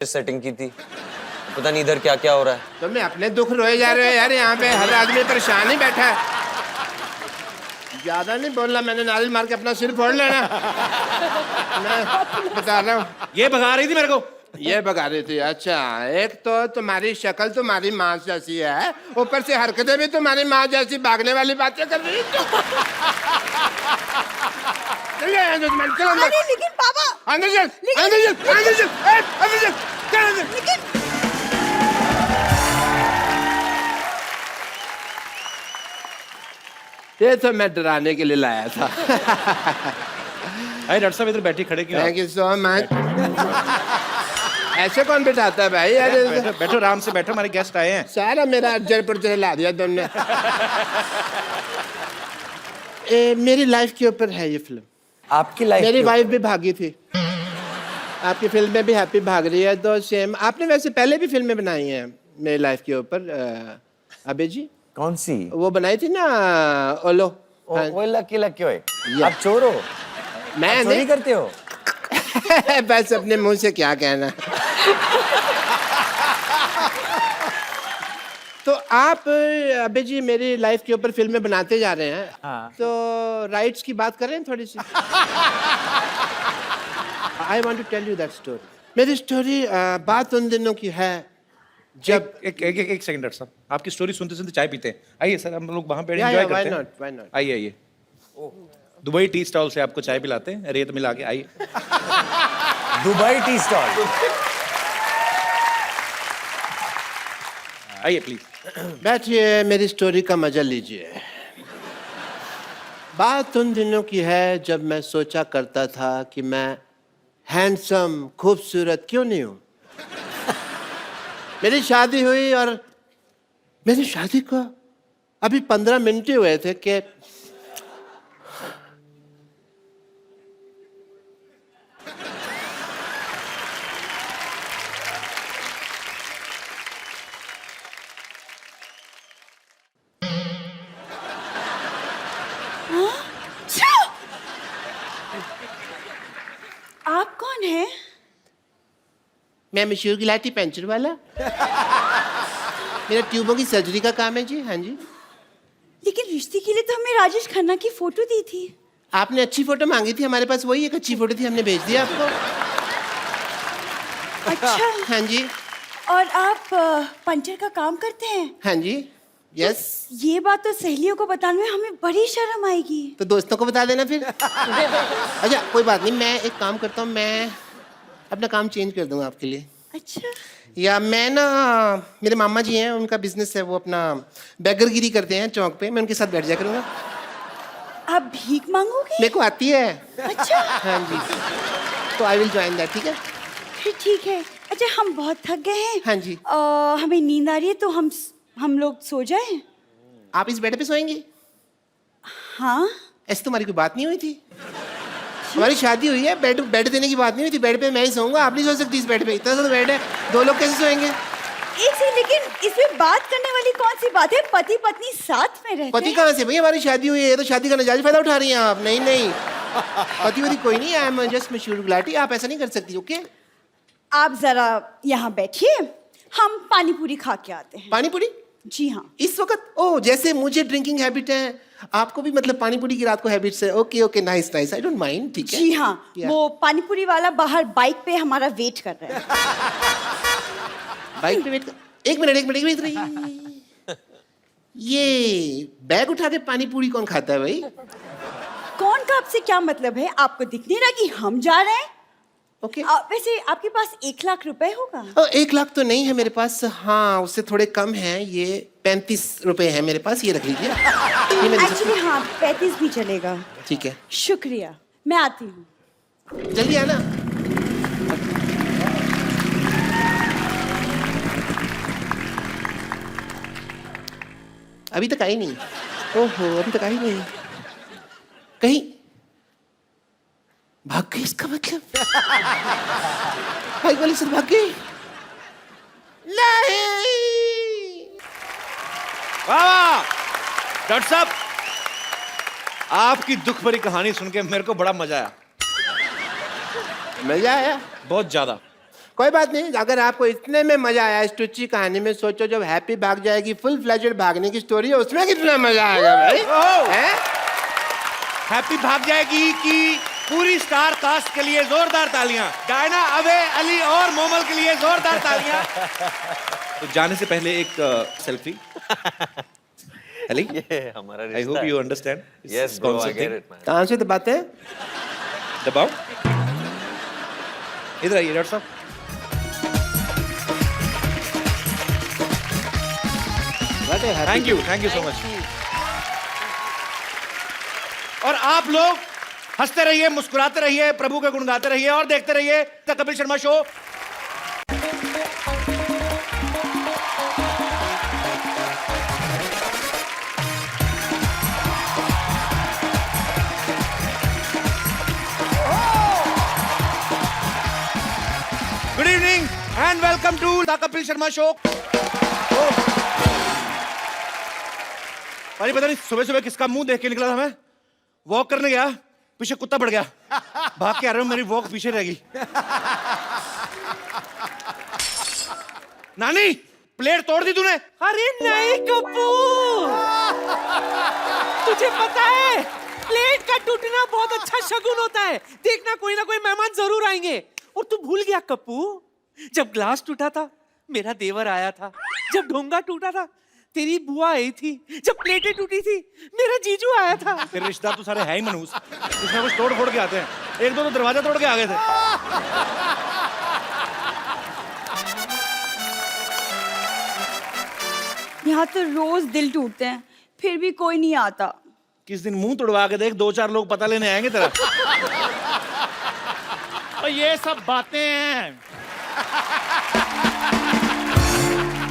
Setting की थी, पता नहीं इधर क्या क्या हो रहा है। तो मैं अपने दुख रोए जा रहे हो यार, यहाँ पे हर आदमी परेशान ही बैठा है। ज्यादा नहीं बोलना, मैंने नारियल मार के अपना सिर फोड़ लेना। मैं बता रहा हूँ। ये भगा रही थी मेरे को। ये भगा रही थी, अच्छा। एक तो तुम्हारी शक्ल तुम्हारी माँ जैसी है, ऊपर से हरकतें भी तुम्हारी माँ जैसी भागने वाली बातें कर रही है। चलो लेकिन पापा अंदर चल, अंदर चल, अंदर चल, अंदर चल, चल अंदर। लेकिन ये तो मैं डराने के लिए लाया था। अरे डॉक्टर साहब इधर बैठी खड़े क्यों? Thank you so much. ऐसे कौन बिठाता है भाई? बैठो बैठो, आराम से बैठो, हमारे गेस्ट आए हैं। सारा मेरा अज्जर पर हिला दिया तुमने। मेरी लाइफ के ऊपर है ये फिल्म। आपकी लाइफ मेरी वाइफ भी भागी थी, आपकी फिल्म में भी हैप्पी भाग रही है, तो सेम। आपने वैसे पहले भी फिल्में बनाई हैं मेरी लाइफ के ऊपर, अबे जी। कौन सी? वो बनाई थी ना, ओलो। वो लकी लकी होए। आप चोर हो? मैं आप चोरी नहीं करते हो? बस अपने मुंह से क्या कहना। तो आप अबे जी मेरी लाइफ के ऊपर फिल्में बनाते जा रहे हैं। हाँ। तो राइट्स की बात करें थोड़ी सी। I want to tell you that story. मेरी स्टोरी बात उन दिनों की है जब एक सेकंड डॉक्टर साहब, आपकी स्टोरी सुनते सुनते चाय पीते हैं। आइए सर, हम लोग वहाँ पे या, एंजॉय why करते हैं। not, why not? आइए आइए, दुबई टी स्टॉल से आपको चाय पिलाते हैं, रेत मिला के। आइए। Dubai tea stall. आइए प्लीज। बैठिए, मेरी स्टोरी का मजा लीजिए। बात उन दिनों की है जब मैं सोचा करता था कि मैं हैंडसम खूबसूरत क्यों नहीं हूं। मेरी शादी हुई और मेरी शादी को अभी 15 मिनट ही हुए थे कि आप कौन है? मैं मशहूर गिलाटी पेंचर वाला। मेरा ट्यूबों की सर्जरी का काम है जी। हाँ जी। लेकिन रिश्ते के लिए तो हमें राजेश खन्ना की फोटो दी थी। आपने अच्छी फोटो मांगी थी, हमारे पास वही एक अच्छी फोटो थी, हमने भेज दिया आपको। अच्छा। हाँ जी। और आप पंचर का काम करते हैं? हाँ जी। यस। ये बात तो सहेलियों को बताने में हमें बड़ी शर्म आएगी। तो दोस्तों को बता देना फिर। अच्छा कोई बात नहीं, मैं एक काम करता हूँ, मैं अपना काम चेंज कर दूंगा आपके लिए। अच्छा। या मैं ना, मेरे मामा जी हैं, उनका बिजनेस है, वो अपना बैगरगिरी करते हैं चौक पे, मैं उनके साथ बैठ जाया करूँगा। आप भीख मांगोगे? मेरे को आती है। अच्छा। हाँ जी। तो आई विल ज्वाइन दैट, ठीक है? फिर ठीक है। अच्छा हम बहुत थक गए हैं। हाँ जी। हमें नींद आ रही है, तो हम लोग सो जाएं? आप इस बेड पे सोएंगे? हाँ। ऐसी तुम्हारी कोई बात नहीं हुई थी? हमारी शादी हुई है, बेड देने की बात नहीं हुई थी। बेड पे मैं ही सोऊंगा, आप नहीं सो सकती इस बेड पे। इतना सा तो बेड है, दो लोग कैसे सोएंगे? एक से, लेकिन इसमें बात करने वाली कौन सी बात है? पति पत्नी साथ में रहते पति हैं। कहाँ से भाई? हमारी शादी हुई है, ये तो शादी का नाजायज फायदा उठा रही हैं आप। नहीं नहीं, पति वति कोई नहीं है। आई एम जस्ट मशहूर गुलाटी, आप ऐसा नहीं कर सकती। ओके आप जरा यहाँ बैठिए, हम पानी पूरी खा के आते हैं। पानी पूरी जी हाँ। इस वक्त? ओ, जैसे मुझे ड्रिंकिंग हैबिट है, आपको भी मतलब पानी पूरी की रात को हैबिट्स है। Okay okay, nice nice, I don't mind. ठीक है जी हाँ। Yeah. वो पानी पूरी वाला बाहर बाइक पे हमारा वेट कर रहा है। बाइक पे वेट कर। एक मिनट रही। ये बैग उठा के पानी पूरी कौन खाता है भाई? कौन का आपसे क्या मतलब है? आपको दिख नहीं रहा कि हम जा रहे हैं? ओके। वैसे आपके पास 1 लाख रुपए होगा? 1 लाख तो नहीं है मेरे पास, हाँ उससे थोड़े कम है। ये 35 रुपए है मेरे पास, ये रख लीजिए। ये मैं दे सकती एक्चुअली हाँ, 35 भी चलेगा। हूँ। ठीक है, शुक्रिया, मैं आती हूँ। जल्दी आना। अभी तक आई नहीं। ओहो, अभी तक आई नहीं। कहीं भाग गई इसका मतलब? बाइक वाली से भाग गई? नहीं। वाह डॉक्टर साहब, आपकी दुख भरी कहानी सुन के मेरे को बड़ा मजा आया। मजा आया? बहुत ज्यादा। कोई बात नहीं, अगर आपको इतने में मजा आया इस टुच्ची कहानी में, सोचो जब हैप्पी भाग जाएगी, फुल फ्लेजेड भागने की स्टोरी है, उसमें कितना मजा आएगा भाई। हैं? हैप्पी भाग जाएगी कि पूरी स्टार कास्ट के लिए जोरदार तालियां, डायना, अबे, अली और मोमल के लिए जोरदार तालियां। तो जाने से पहले एक सेल्फी। अली, ये हमारा आई रिश्ता होप है। You understand. Yes, bro, I get it, man. कहाँ से दबाते हैं? दबाओ, इधर आइए डॉक्टर साहब। Thank you so much. और आप लोग हंसते रहिए, मुस्कुराते रहिए, प्रभु के गुण गाते रहिए और देखते रहिए the Kapil Sharma show. Good evening and welcome to the Kapil Sharma show. अरे पता नहीं सुबह सुबह किसका मुंह देख के निकला था मैं। वॉक करने गया, पीछे कुत्ता पड़ गया, भाग के आ रहा हूं, मेरी वॉक पीछे रह गई। नानी, प्लेट तोड़ दी तूने? अरे नहीं कपूर, तुझे पता है प्लेट का टूटना बहुत अच्छा शगुन होता है। देखना कोई ना कोई मेहमान जरूर आएंगे। और तू भूल गया कप्पू, जब ग्लास टूटा था मेरा देवर आया था, जब ढोंगा टूटा था तेरी बुआ आई थी, जब प्लेटें टूटी थी मेरा जीजू आया था। तेरे रिश्तेदार तो सारे है ही मनहूस, कुछ ना कुछ तोड़ फोड़ के आते हैं। एक दो तो दरवाजा तोड़ के आ गए थे। यहाँ तो रोज दिल टूटते हैं, फिर भी कोई नहीं आता। किस दिन मुंह तोड़वा के देख, 2-4 लोग पता लेने आएंगे तेरा। और ये सब बातें हैं।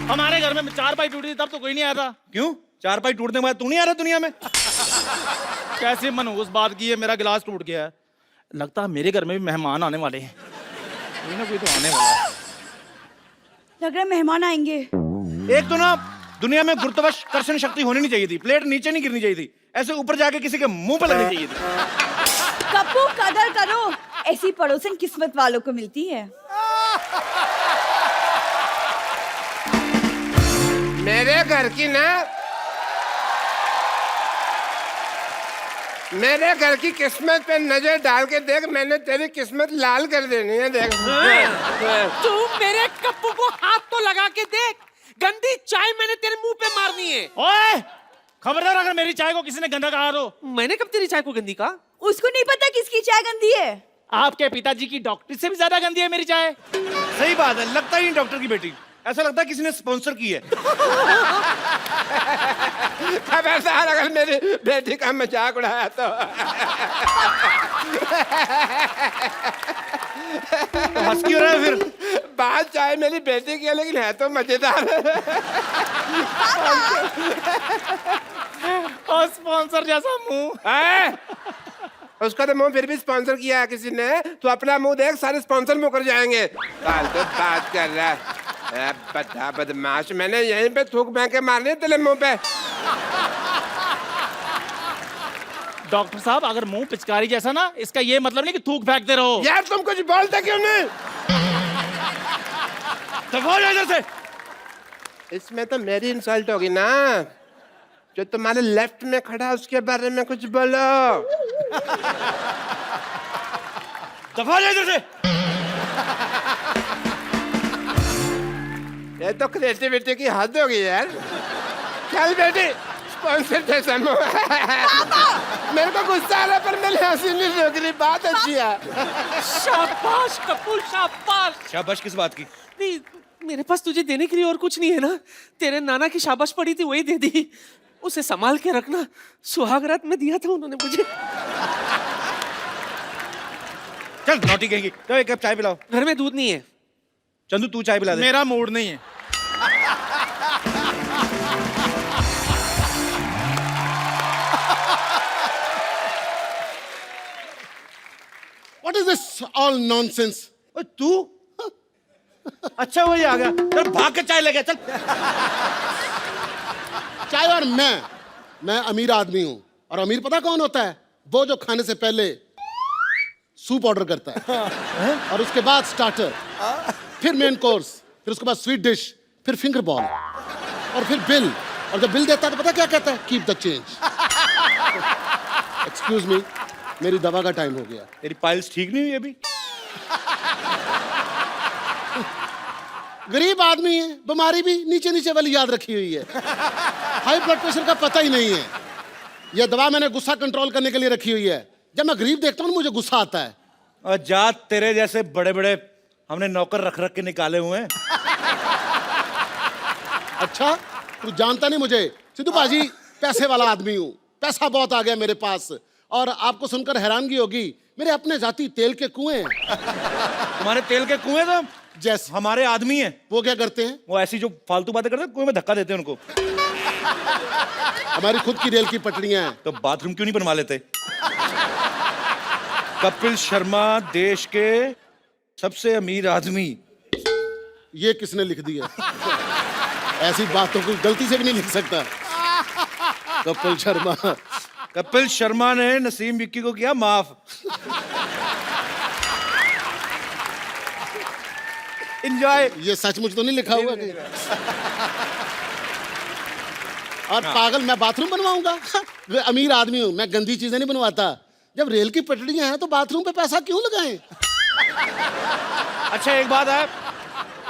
हमारे घर में 4 पाई टूटी थी तब तो कोई नहीं आया था। क्यों? 4 पाई टूटने के बाद तू नहीं आ रहा दुनिया में? कैसे मनहूस बात की है, मेरा गिलास टूट गया है। लगता है मेरे घर में भी मेहमान आने वाले हैं। कोई ना कोई तो आने वाला है। लग रहा है मेहमान आएंगे। एक तो ना दुनिया में गुरुत्वाकर्षण शक्ति होनी नहीं चाहिए थी, प्लेट नीचे नहीं गिरनी चाहिए थी, ऐसे ऊपर जाके किसी के मुंह पर लगनी चाहिए थी। कप्पू कदर करो, ऐसी पड़ोसन किस्मत वालों को मिलती है। मेरे घर की ना, मेरे घर की किस्मत पे नजर डाल के देख, मैंने तेरी किस्मत लाल कर देनी है। देख तू मेरे कप्पू को हाथ तो लगा के देख, गंदी चाय मैंने तेरे मुंह पे मारनी है। ओए, खबरदार अगर मेरी चाय को किसी ने गंदा कहा तो। मैंने कब तेरी चाय को गंदी कहा? उसको नहीं पता किसकी चाय गंदी है। आपके पिताजी की डॉक्टर से भी ज्यादा गंदी है मेरी चाय। सही बात है, लगता ही नहीं डॉक्टर की बेटी, ऐसा लगता है किसी ने स्पॉन्सर की है। खबरदार अगर मेरी बेटी का मजाक उड़ाया तो। हंस क्यों रहा है फिर? बात चाहे मेरी बेटी की है, लेकिन है तो मजेदार। और स्पॉन्सर जैसा मुंह। उसका तो मुंह फिर भी स्पॉन्सर किया है किसी ने। तो अपना मुंह देख, सारे स्पॉन्सर मुकर जाएंगे। फालतू बात कर रहा है, बड़ा बदमाश। मैंने यहीं पे थूक फेंक के मारनी है तेरे मुंह पे। डॉक्टर साहब, अगर मुंह पिचकारी जैसा ना, इसका ये मतलब नहीं कि थूक फेंकते रहो। यार तुम कुछ बोलते क्यों नहीं? दफा जा इधर से। इसमें तो मेरी इंसल्ट होगी ना। जो तुम्हारे लेफ्ट में खड़ा है उसके बारे में कुछ बोलो। दफा जा इधर से। ये तो क्रिएटिविटी की हद होगी यार। चल बेटी, स्पॉन्सर जैसा मुंह। मेरे को गुस्सा आ रहा है, पर मेरी हंसी नहीं रुक रही। बात अच्छी है। शाबाश कपूर, शाबाश। शाबाश किस बात की? नहीं, मेरे पास तुझे देने के लिए और कुछ नहीं है ना। तेरे नाना की शाबाश पड़ी थी, वही दे दी। उसे संभाल के रखना, सुहाग रात में दिया था उन्होंने मुझे। चल नौटी कहेंगी, तो एक कप चाय पिलाओ। घर में दूध नहीं है। चंदू तू चाय पिला दे। मेरा मूड नहीं है। What is this all nonsense? ओए तू? अच्छा वही आ गया, चल भाग के चाय ले गया। चल चाय और मैं अमीर आदमी हूं, और अमीर पता कौन होता है? वो जो खाने से पहले सूप ऑर्डर करता है और उसके बाद स्टार्टर। फिर मेन कोर्स, फिर उसके बाद स्वीट डिश, फिर फिंगर बॉल और फिर बिल। और जब बिल देता है तो पता क्या कहता है? Keep the change. Excuse me, मेरी दवा का टाइम हो गया। तेरी पाइल्स ठीक नहीं हुई अभी? गरीब आदमी है, बीमारी भी नीचे नीचे वाली याद रखी हुई है। हाई ब्लड प्रेशर का पता ही नहीं है। यह दवा मैंने गुस्सा कंट्रोल करने के लिए रखी हुई है। जब मैं गरीब देखता हूँ मुझे गुस्सा आता है। और जात तेरे जैसे बड़े बड़े हमने नौकर रख रख के निकाले हुए हैं। अच्छा, तू जानता नहीं मुझे। सिद्धू बाजी पैसे वाला आदमी हूँ, पैसा बहुत आ गया मेरे पास। और आपको सुनकर हैरानगी होगी, मेरे अपने जाति तेल के कुएं हैं। तुम्हारे तेल के कुएं तो जैसे हमारे आदमी हैं। वो क्या करते हैं? वो ऐसी जो फालतू बातें करते हैं कुएं में धक्का देते हैं उनको। हमारी खुद की रेल की पटरियां हैं। तो बाथरूम क्यों नहीं बनवा लेते? कपिल शर्मा देश के सबसे अमीर आदमी। ये किसने लिख दिया? ऐसी बातों को गलती से भी नहीं लिख सकता। कपिल शर्मा। कपिल शर्मा ने नसीम विक्की को किया माफ। एंजॉय। ये सचमुच तो नहीं लिखा हुआ कहीं? और पागल, मैं बाथरूम बनवाऊंगा? मैं अमीर आदमी हूं, मैं गंदी चीजें नहीं बनवाता। जब रेल की पटरियां हैं तो बाथरूम पे पैसा क्यों लगाएं? अच्छा एक बात है,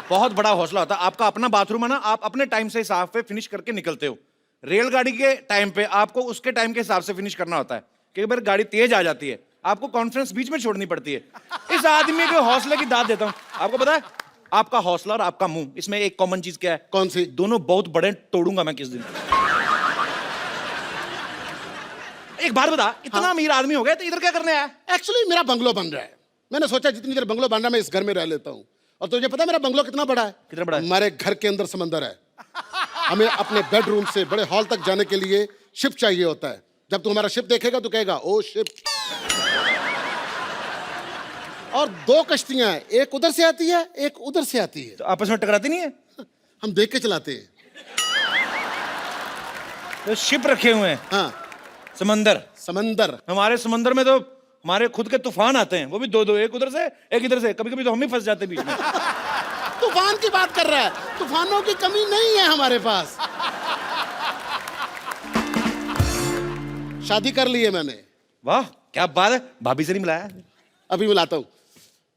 बहुत बड़ा हौसला होता है। आपका अपना बाथरूम है ना, आप अपने टाइम से हिसाब पे फिनिश करके निकलते हो। रेलगाड़ी के टाइम पे आपको उसके टाइम के हिसाब से फिनिश करना होता है। कई बार गाड़ी तेज आ जाती है, आपको कॉन्फ्रेंस बीच में छोड़नी पड़ती है। इस आदमी के हौसले की दाद देता हूं। आपको पता है, आपका हौसला और आपका मुंह, इसमें एक कॉमन चीज क्या है? कौन सी? दोनों बहुत बड़े, तोड़ूंगा मैं किस दिन। एक बात बता, इतना अमीर आदमी हो गया तो इधर क्या करने आया? एक्चुअली मेरा बंगलो बन रहा है। मैंने सोचा जितनी देर बंगलो बन रहा है मैं इस घर में रह लेता हूँ। और तुझे पता है मेरा बंगलो कितना बड़ा है? कितना बड़ा है? हमारे घर के अंदर समंदर है। हमें अपने बेडरूम से बड़े हॉल तक जाने के लिए शिप चाहिए होता है। जब तू हमारा शिप देखेगा तो कहेगा ओ शिप। और 2 कश्तियां हैं, एक उधर से आती है, एक उधर से आती है। तो आपस में टकराती नहीं है? हम देख के चलाते हैं। तो शिप रखे हुए हैं। हाँ, समंदर। समंदर। हमारे समंदर में तो हमारे खुद के तूफान आते हैं, वो भी 2-2, एक उधर से एक इधर से। कभी कभी तो हम ही फंस जाते हैं बीच में। तूफान की बात कर रहा है? तूफानों की कमी नहीं है हमारे पास। शादी कर ली है मैंने। वाह क्या बात है। भाभी से नहीं मिलाया? अभी मिलाता हूं।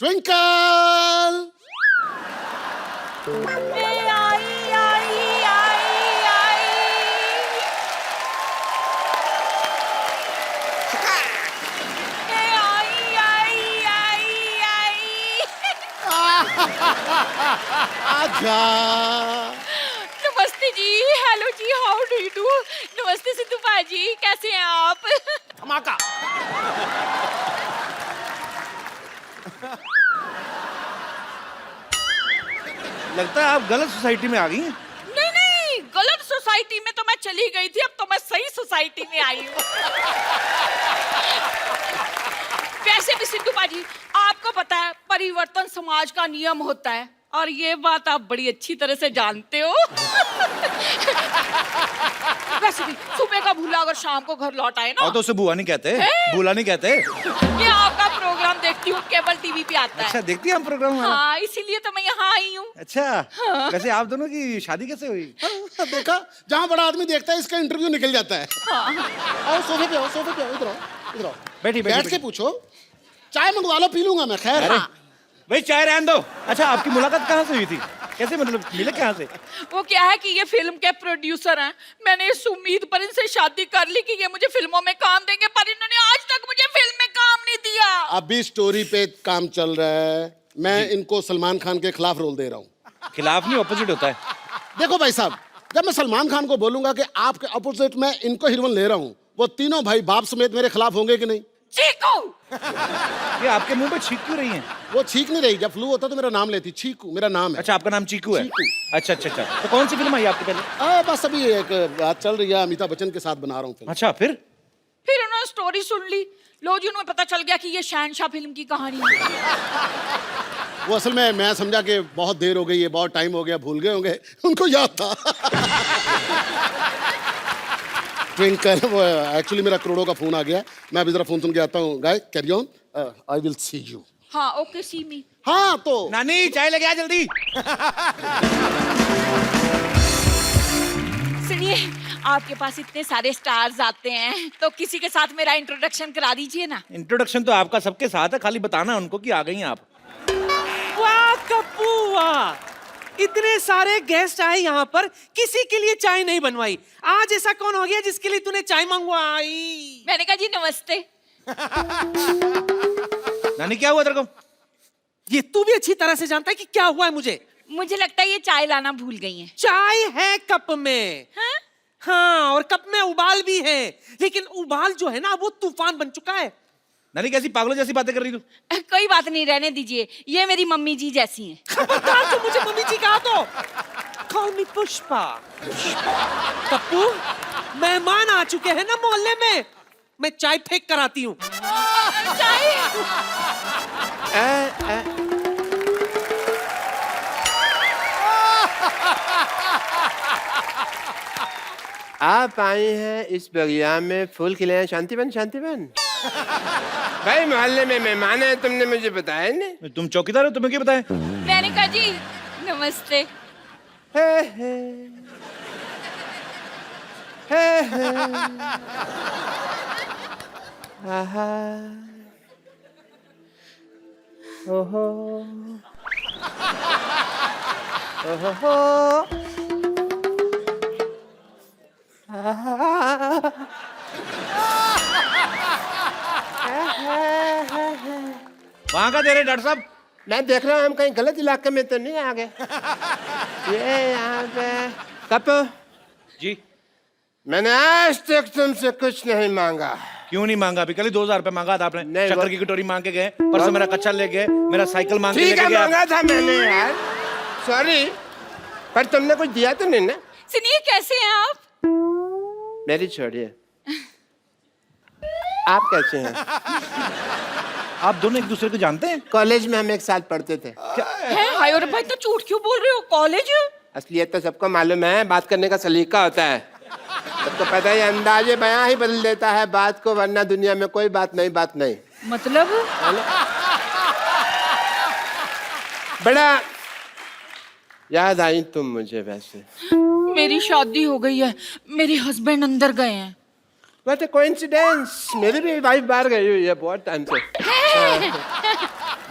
ट्विंकल। आजा। नमस्ते जी, हेलो जी, हाउ डू यू डू? नमस्ते सिद्धू बाजी, कैसे हैं आप? धमाका। लगता है आप गलत सोसाइटी में आ गई हैं। नहीं नहीं, गलत सोसाइटी में तो मैं चली गई थी, अब तो मैं सही सोसाइटी में आई हूँ। वैसे भी सिद्धू बाजी, आपको पता है परिवर्तन समाज का नियम होता है, और ये बात आप बड़ी अच्छी तरह से जानते हो। वैसे भी सुबह का भूला अगर शाम को घर लौट आए ना, और तो उसे बुआ नहीं कहते, भूला नहीं कहते। ये आपका प्रोग्राम देखती हूँ, केबल टीवी पे आता है। अच्छा देखती हैं हम प्रोग्राम हमारा? हाँ, इसीलिए तो मैं यहाँ आई हूँ। अच्छा वैसे आप दोनों की शादी कैसे हुई? देखा, जहाँ बड़ा आदमी देखता है इसका इंटरव्यू निकल जाता है। आओ सोफे पे आओ, सोफे पे आओ, इधर आओ, इधर आओ। बैठी बैठ के पूछो। चाय मंगवा लो, पी लूंगा मैं। खैर भाई चाय रहने दो। अच्छा आपकी मुलाकात कहाँ से हुई थी? कैसे, मतलब मिले कहाँ से? वो क्या है कि ये फिल्म के प्रोड्यूसर हैं। मैंने इस उम्मीद पर इनसे शादी कर ली कि ये मुझे फिल्मों में काम देंगे, पर इन्होंने आज तक मुझे फिल्म में काम नहीं दिया। अभी स्टोरी पे काम चल रहा है। मैं इनको सलमान खान के खिलाफ रोल दे रहा हूँ। खिलाफ नहीं, ऑपोजिट होता है। देखो भाई साहब, जब मैं सलमान खान को बोलूंगा कि आपके अपोजिट मैं इनको हीरोइन ले रहा हूँ, वो तीनों भाई बाप समेत मेरे खिलाफ होंगे कि नहीं? चीकू। ये आपके मुंह पे छींक क्यों रही हैं? वो छींक नहीं रही। जब फ्लू होता तो मेरा नाम लेती। चीकू मेरा नाम है। अच्छा आपका नाम चीकू है? चीकू। अच्छा अच्छा अच्छा। तो कौन सी फिल्म आई आपकी पहले? बस अभी एक बात चल रही है, अमिताभ बच्चन के साथ बना रहा हूँ फिल्म। अच्छा फिर उन्होंने स्टोरी सुन ली, लो जी, उन्हें पता चल गया कि ये शहनशाह फिल्म की कहानी है। वो असल में मैं समझा कि बहुत देर हो गई है, बहुत टाइम हो गया, भूल गए होंगे, उनको याद था। ट्विंकल, वो एक्चुअली मेरा करोड़ों का फोन आ गया। मैं अभी जरा फोन सुन के आता हूँ। Guy carry on, I will see you. हाँ ओके सी मी। हाँ तो नानी चाय लेके आ जल्दी। सुनिए, आपके पास इतने सारे स्टार्स आते हैं तो किसी के साथ मेरा इंट्रोडक्शन करा दीजिए ना। इंट्रोडक्शन तो आपका सबके साथ है, खाली बताना उनको कि आ गई हैं आप। वाह कप्पू वाह, इतने सारे गेस्ट आए यहाँ पर, किसी के लिए चाय नहीं बनवाई। आज ऐसा कौन हो गया जिसके लिए तूने चाय मंगवाई? मैंने कहा जी नमस्ते। नानी क्या हुआ तेरे को? ये तू भी अच्छी तरह से जानता है कि क्या हुआ है मुझे। मुझे लगता है ये चाय लाना भूल गई हैं। चाय है कप में। हाँ? हाँ, और कप में उबाल भी है, लेकिन उबाल जो है ना वो तूफान बन चुका है। नानी कैसी पागलों जैसी बातें कर रही तू? कोई बात नहीं, रहने दीजिए, ये मेरी मम्मी जी जैसी हैं। खबरदार तू मुझे मम्मी जी कहा तो। Call me Pushpa. कप्पू, मेहमान आ चुके हैं ना मोहल्ले में, मैं चाय फेंक कर आती हूँ। चाय? आप आई हैं इस बगिया में फूल खिले हैं, शांतिबन शांतिबन। भाई मोहल्ले में मेहमान है, तुमने मुझे बताया नहीं। तुम चौकीदार हो, तुम्हें क्या बताएं? मैंने कहा जी नमस्ते। हे हे हे आहा ओहो ओहो वहां का दे रहे डॉक्टर साहब? मैं देख रहा हूँ हम कहीं गलत इलाके में तो नहीं आ गए। ये यहाँ पे कप जी। मैंने आज तक तुमसे कुछ नहीं मांगा। क्यों नहीं मांगा? अभी कल ही 2000 रुपए मांगा था आपने। नहीं, शक्कर की कटोरी मांग के गए, परसों मेरा कच्चा ले गए, मेरा साइकिल मांग के ठीक है लेके गए। मांगा था मैंने यार, सॉरी, पर तुमने कुछ दिया तो नहीं ना। सुनिए, कैसे हैं आप? मेरी छोड़िए, आप कैसे हैं? आप दोनों एक दूसरे को जानते हैं? कॉलेज में हम एक साथ पढ़ते थे। हैं? हाय और भाई, तो झूठ क्यों बोल रहे हो? कॉलेज? असलियत तो सबको मालूम है, बात करने का सलीका होता है। सबको पता है, अंदाजे बयां ही बदल देता है बात को, वरना दुनिया में कोई बात नहीं। मतलब? बड़ा याद आई तुम मुझे। वैसे मेरी शादी हो गई है, मेरे हस्बैंड अंदर गए हैं। व्हाट अ कोइंसिडेंस, मेरी भी वाइफ बाहर गई हुई है बहुत टाइम से।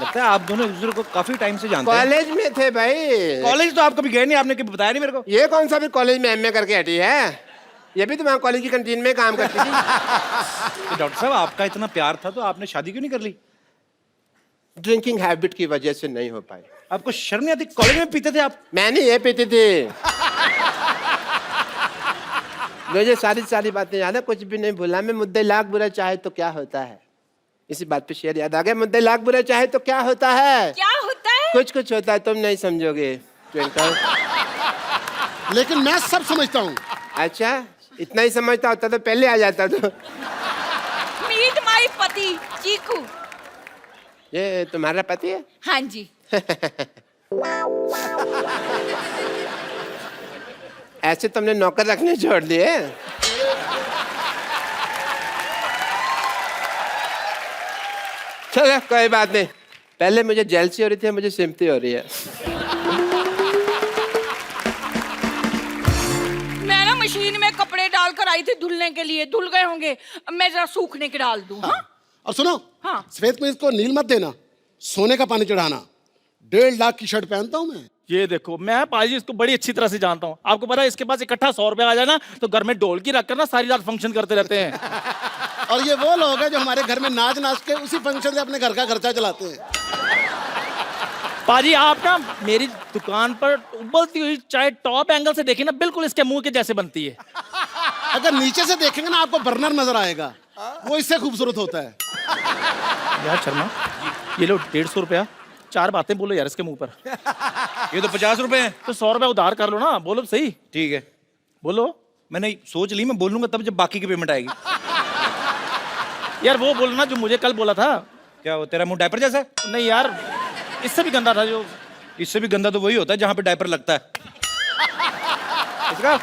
लगता है आप दोनों एक दूसरे को काफी टाइम से जानते हैं। कॉलेज में थे भाई। कॉलेज तो आप कभी गए नहीं, आपने कभी बताया नहीं मेरे को। ये कौन सा भी कॉलेज में एमए करके हटी है? ये भी तो वहाँ कॉलेज की कैंटीन में काम करती थी। तो डॉक्टर साहब, आपका इतना प्यार था तो आपने शादी क्यों नहीं कर ली? ड्रिंकिंग हैबिट की वजह से नहीं हो पाई। आपको शर्म नहीं आती? कॉलेज में पीते थे आप? मैंने ये पीती थी। मुझे सारी बातें याद है, कुछ भी नहीं भूला मैं। मुद्दे लाख बुरा चाहे तो क्या होता है, इसी बात पे शेर याद आ गया। मुद्दे लाख बुरा चाहे तो क्या होता है? क्या होता है? कुछ होता है, तुम नहीं समझोगे ट्विंकल। लेकिन मैं सब समझता हूँ। अच्छा, इतना ही समझता होता तो पहले आ जाता। तो मीट माई पति चीकू। ये तुम्हारा पति है? हाँ जी। ऐसे तुमने नौकर रखने छोड़ दिए? चलो कोई बात नहीं, पहले मुझे जेलसी हो रही थी, मुझे सिम्पति हो रही है। मैं ना मशीन में कपड़े डालकर आई थी धुलने के लिए, धुल गए होंगे, अब मैं जरा सूखने के डाल दूं। हाँ? और सुनो, हाँ। सफेद में इसको नील मत देना, सोने का पानी चढ़ाना। 1.5 लाख की शर्ट पहनता हूँ मैं। ये देखो, मैं पाजी इसको बड़ी अच्छी तरह से जानता हूँ। आपको पता है, इसके पास इकट्ठा 100 रुपया आ जाए ना तो घर में ढोलकी रखकर ना सारी रात फंक्शन करते रहते हैं। और ये वो लोग हैं जो हमारे घर में नाच के उसी फंक्शन से अपने घर का खर्चा चलाते हैं। पाजी, आप ना मेरी दुकान पर उबलती हुई चाय टॉप एंगल से देखिए ना, बिल्कुल इसके मुंह के जैसे बनती है। अगर नीचे से देखेंगे ना, आपको बर्नर नजर आएगा, वो इससे खूबसूरत होता है। यार शर्मा, ये लो 150 रुपया, 4 बातें बोलो यार इसके मुंह पर। ये तो 50 रुपए हैं। तो 100 रुपया उधार कर लो ना, बोलो सही। ठीक है, बोलो। मैंने सोच ली, मैं बोल लूंगा तब जब बाकी की पेमेंट आएगी। यार वो बोलना जो मुझे कल बोला था। क्या वो तेरा मुंह डायपर जैसा है? नहीं यार, इससे भी गंदा था जो। इससे भी गंदा तो वही होता है जहां पे डायपर लगता है। इसका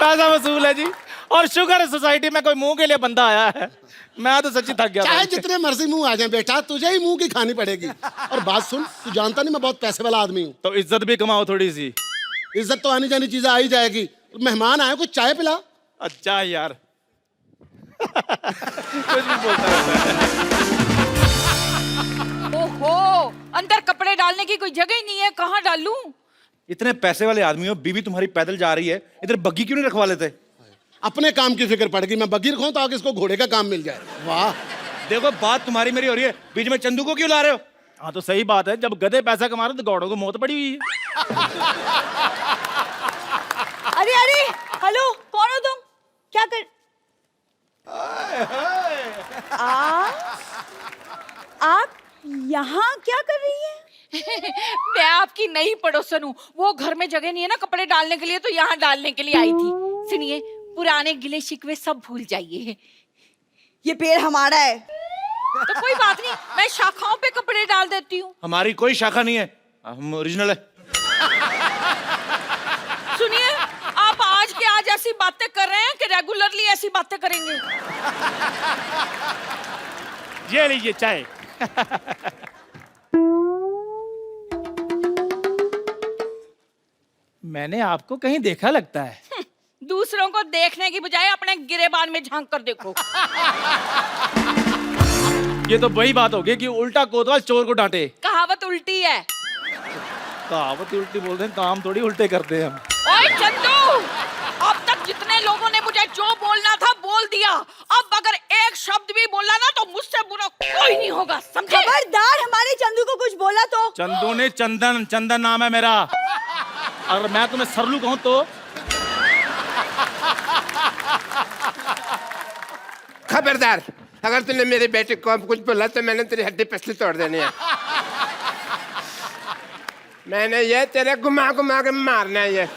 पैसा वसूल है जी, और शुगर है सोसाइटी में कोई मुंह के लिए बंदा आया है। मैं तो सच्ची थक गया चाहे था। जितने मर्जी मुंह आ जाए बेटा, तुझे ही मुंह की खानी पड़ेगी। और बात सुन, तू जानता नहीं मैं बहुत पैसे वाला आदमी हूँ। तो इज्जत भी कमाओ थोड़ी सी। इज्जत तो आनी जानी चीजें आ ही जाएगी। मेहमान आए, कुछ चाय पिला। अच्छा यार। कुछ भी बोलता रहता है। ओहो, अंदर कपड़े डालने की कोई जगह ही नहीं है, कहाँ डालूं? इतने पैसे वाले आदमी हो, बीवी तुम्हारी पैदल जा रही है, इधर बग्गी क्यों नहीं रखवा लेते? अपने काम की फिक्र पड़ गई। मैं बगीर खाऊं तो आगे इसको घोड़े का काम मिल जाए। वाह, देखो बात तुम्हारी मेरी हो रही है, बीच में चंदू को क्यों ला रहे हो? हाँ तो सही बात है, जब गधे पैसा कमा रहे तो गौड़ों को मौत पड़ी हुई है। अरे अरे, हेलो, कौन हो तुम? क्या कर आप यहाँ क्या कर रही हैं? मैं आपकी नई पड़ोसन हूँ। वो घर में जगह नहीं है ना कपड़े डालने के लिए, तो यहाँ डालने के लिए आई थी। सुनिए, पुराने गिले शिकवे सब भूल जाइए। ये पेड़ हमारा है। तो कोई बात नहीं, मैं शाखाओं पे कपड़े डाल देती हूँ। हमारी कोई शाखा नहीं है, हम ओरिजिनल है। सुनिए, आप आज के आज ऐसी बातें कर रहे हैं कि रेगुलरली ऐसी बातें करेंगे। ये लीजिए चाय। मैंने आपको कहीं देखा लगता है। दूसरों को देखने की बजाय अपने गिरेबान में झांक कर देखो। ये तो वही बात हो गई कि उल्टा कोतवाल चोर को डांटे। कहावत उल्टी है। कहावत उल्टी बोलते हैं, काम थोड़ी उल्टे करते हैं हम। ओए चंदू, अब तक जितने लोगों ने मुझे जो बोलना था बोल दिया। अब अगर एक शब्द भी बोला ना तो मुझसे बुरा कोई नहीं होगा, समझे? खबरदार, हमारे चंदू को कुछ बोला तो। चंदू ने चंदन, चंदन नाम है मेरा। अगर मैं तुम्हें सरलू कहूं तो? खबरदार, अगर तूने मेरे बेटे को कुछ बोला तो मैंने तेरी हड्डी पसली तोड़ देनी है। मैंने ये तेरे घुमा घुमा के मारना है। ये